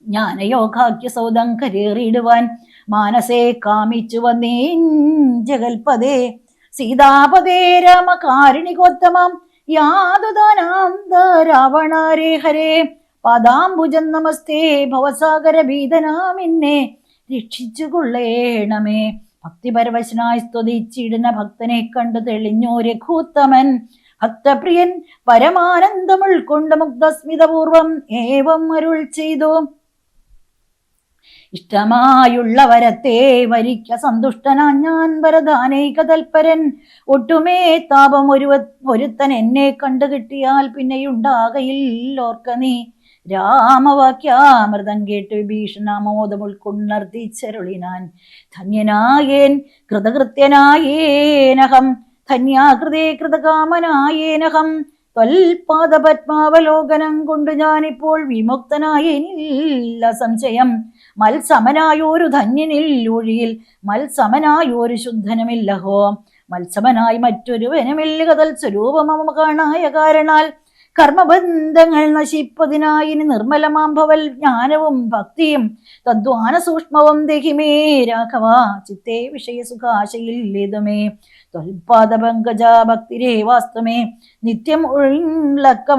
ജ്ഞാനയോഗാഖ്യ സൗദം കരേറിയിടുവാൻ മാനസേ കാമിച്ചു വന്നേൻ ജഗൽപദേ. സീതാപദേ രാമകാരുണികോത്തമം യാതുദാനാന്ത രാവണാരേ ഹരേ. പാദാംബുജം നമസ്തേ ഭവസാഗര ഭീതനാമിന്നെ രക്ഷിച്ചുകൊള്ളേണമേ. ഭക്തിപരവശനായി സ്തുതിച്ചിടുന്ന ഭക്തനെ കണ്ടു തെളിഞ്ഞോ രഘൂത്തമൻ. ഭക്തപ്രിയൻ പരമാനന്ദം ഉൾക്കൊണ്ട് മുഗ്ധസ്മിതപൂർവം ഏവം അരുൾ ചെയ്തു. ഇഷ്ടമായുള്ള വരത്തെ വരിക്ക സന്തുഷ്ടനാ ഞാൻ വരദാനൈക തൽപരൻ. ഒട്ടുമേ താപം ഒരുത്തൻ എന്നെ കണ്ടു കിട്ടിയാൽ പിന്നെയുണ്ടാകയില്ലോർക്ക നീ. രാമവാക്യാമൃതം കേട്ട് വിഭീഷണാമോദം ഉൾക്കൊണ്ടർത്തിച്ചരുളിനാൻ. ധന്യനായേൻ കൃതകൃത്യനായേനഹം ധന്യാകൃതേ കൃതകാമനായേനഹം. ത്വൽപാദപത്മാവലോകനം കൊണ്ട് ഞാനിപ്പോൾ വിമുക്തനായേനില്ല സംശയം. മത്സമനായോരു ധന്യനിൽ ഒഴിയിൽ മത്സമനായോരു ശുദ്ധനുമില്ലഹോ. മത്സമനായി മറ്റൊരുവനുമില്ല കതൽ സ്വരൂപമമ കാണായ കാരണാൽ. കർമ്മബന്ധങ്ങൾ നശിപ്പതിനായി നിർമ്മലമാം ഭവൽ ജ്ഞാനവും ഭക്തിയും തദ്വാന സൂക്ഷ്മവും ദഹിമേ രാഘവ ചിത്തേ വിഷയസുഖാശയില്ലേതുമേ. ത്വൽപാദപങ്കജ ഭക്തിരേവാസ്തമേ നിത്യം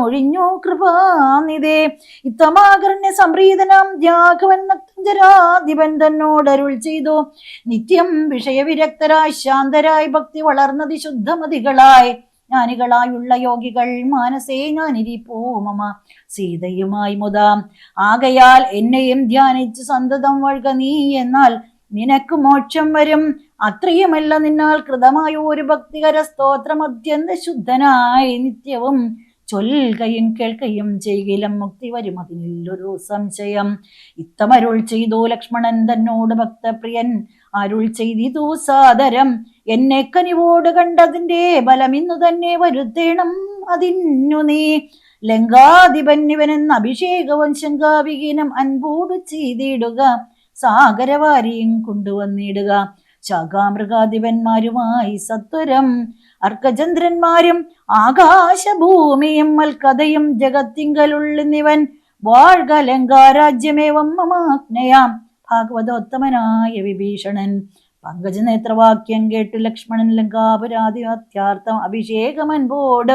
ഒഴിഞ്ഞു കൃപാനിതേ. ഇത്തമാകർണ്യ സംപ്രീതനാം രാഘവൻ നക്തഞ്ചരാധിപൻ തന്നോടരുൾ ചെയ്തു. നിത്യം വിഷയവിരക്തരായി ശാന്തരായി ഭക്തി വളർന്നതി ശുദ്ധമതികളായി ജ്ഞാനികളായുള്ള യോഗികൾ മാനസേ ഞാനിരിപ്പൂ മമ സീതയുമായി മുതാം. ആകയാൽ എന്നെയും ധ്യാനിച്ച് സന്തതം വഴുക നീ എന്നാൽ നിനക്ക് മോക്ഷം വരും. അത്രയുമല്ല നിന്നാൽ കൃതമായ ഒരു ഭക്തികര സ്തോത്രം അത്യന്ത ശുദ്ധനായി നിത്യവും ചൊൽകയും കേൾക്കയും ചെയ്കിലും മുക്തി വരും, അതിനില്ലൊരു സംശയം. ഇത്തമരുൾ ചെയ്തു ലക്ഷ്മണൻ തന്നോട് ഭക്തപ്രിയൻ അരുൾ ചെയ്തിതു സാദരം. എന്നെ കനിവോട് കണ്ടതിന്റെ ബലം ഇന്നു തന്നെ വരുത്തേണം അതിന്നു നീ. ലങ്കാധിപന്യവനെന്ന് അഭിഷേകവും ശങ്കാവിഹീനം അൻപോട് ചെയ്തിടുക. സാഗരവാരിയും കൊണ്ടുവന്നിടുക. ശാഖാമൃഗാധിപന്മാരുമായി സത്വരം അർക്കചന്ദ്രന്മാരും ആകാശഭൂമിയും മൽക്കഥയും ജഗത്തിങ്കലുള്ളിന്നിവൻ വാഴ്ക ലങ്കാരാജ്യമേവം മമാജ്ഞയാം. ഭാഗവതോത്തമനായ വിഭീഷണൻ പങ്കജനേത്രവാക്യം കേട്ടു ലക്ഷ്മണൻ ലങ്കാപുരാതി അത്യാർത്ഥം അഭിഷേകമൻപോട്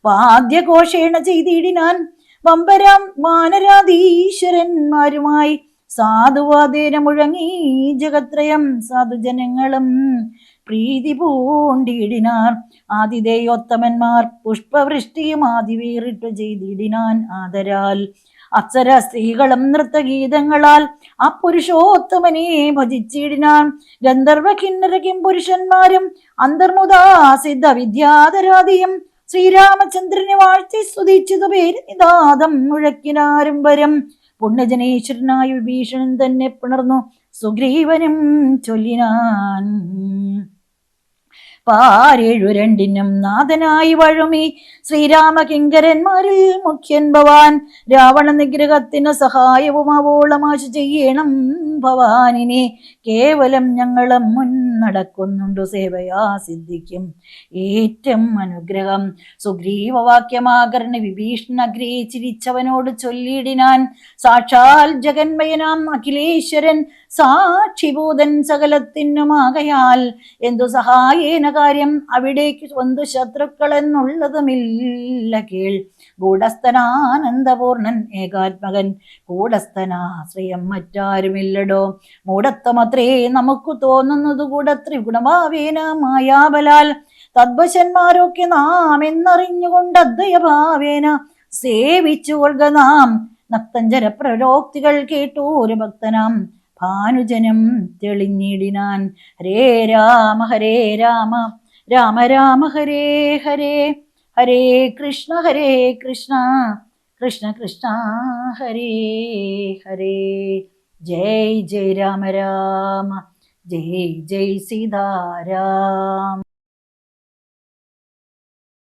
വാദ്യഘോഷേണ ചെയ്തിടിനാൻ. വമ്പരാം വാനരാധീശ്വരന്മാരുമായി സാധുവാദേന മുഴങ്ങി ജഗത്രയം. സാധുജനങ്ങളും പ്രീതി പൂണ്ടിടിനാർ. ആതിഥേയോത്തമന്മാർ പുഷ്പവൃഷ്ടിയും ആദിവേറിട്ടു ചെയ്തിടിനാൻ ആദരാൽ. അപ്സര സ്ത്രീകളും നൃത്തഗീതങ്ങളാൽ ആ പുരുഷോത്തമനെ ഭജിച്ചിടിനാൻ. ഗന്ധർവ കിന്നര പുരുഷന്മാരും അന്തർമുദാ സിദ്ധ വിദ്യാധരാദിയും ശ്രീരാമചന്ദ്രനെ വാഴ്ത്തി സ്തുതിച്ചതു പേര് നിദാതം മുഴക്കിനാരും വരം. പുണ്യജനേശ്വരനായ വിഭീഷണൻ തന്നെ പിണർന്നു സുഗ്രീവനും ചൊല്ലിനാൻ. പാരേഴു രണ്ടിനും നാഥനായി വഴുമി ശ്രീരാമകിങ്കരന്മാരിൽ മുഖ്യൻ ഭവാൻ. രാവണ നിഗ്രഹത്തിന് സഹായവും അവോളമാശ ചെയ്യണം ഭവാനിനെ. കേവലം ഞങ്ങളും മുന്നടക്കുന്നുണ്ടു സേവയാ സിദ്ധിക്കും ഏറ്റം അനുഗ്രഹം. സുഗ്രീവവാക്യമാകർണ വിഭീഷണ ചിരിച്ചവനോട് ചൊല്ലിടിനാൻ. സാക്ഷാൽ ജഗന്മയനാം അഖിലേശ്വരൻ സാക്ഷിഭൂതൻ സകലത്തിനുമാകയാൽ എന്തു സഹായേന കാര്യം അവിടേക്ക് സ്വന്തു ശത്രുക്കൾ എന്നുള്ളതുമില്ല കേൾ. ഗൂഢസ്ഥനാനന്ദപൂർണൻ ഏകാത്മകൻ കൂടസ്ഥനാശ്രയം മറ്റാരുമില്ലടോ. മൂഢത്വമത്രേ നമുക്ക് തോന്നുന്നത് കൂടെ ത്രിഗുണഭാവേന മായാബലാൽ. തദ്വശന്മാരൊക്കെ നാം എന്നറിഞ്ഞുകൊണ്ട് അദ്വയഭാവേന സേവിച്ചു കൊള്ളുക നാം. നക്തഞ്ചര പ്രരോക്തികൾ കേട്ടു ഒരു ഭക്തനാം ഭാനുജനം തെളിഞ്ഞിടിനാൻ. ഹരേ രാമ രാമ രാമ ഹരേ ഹരേ, ഹരേ കൃഷ്ണ കൃഷ്ണ കൃഷ്ണ ഹരേ ഹരേ. ജയ് ജയ് രാമ രാമ, ജയ് ജയ് സീതാരാം.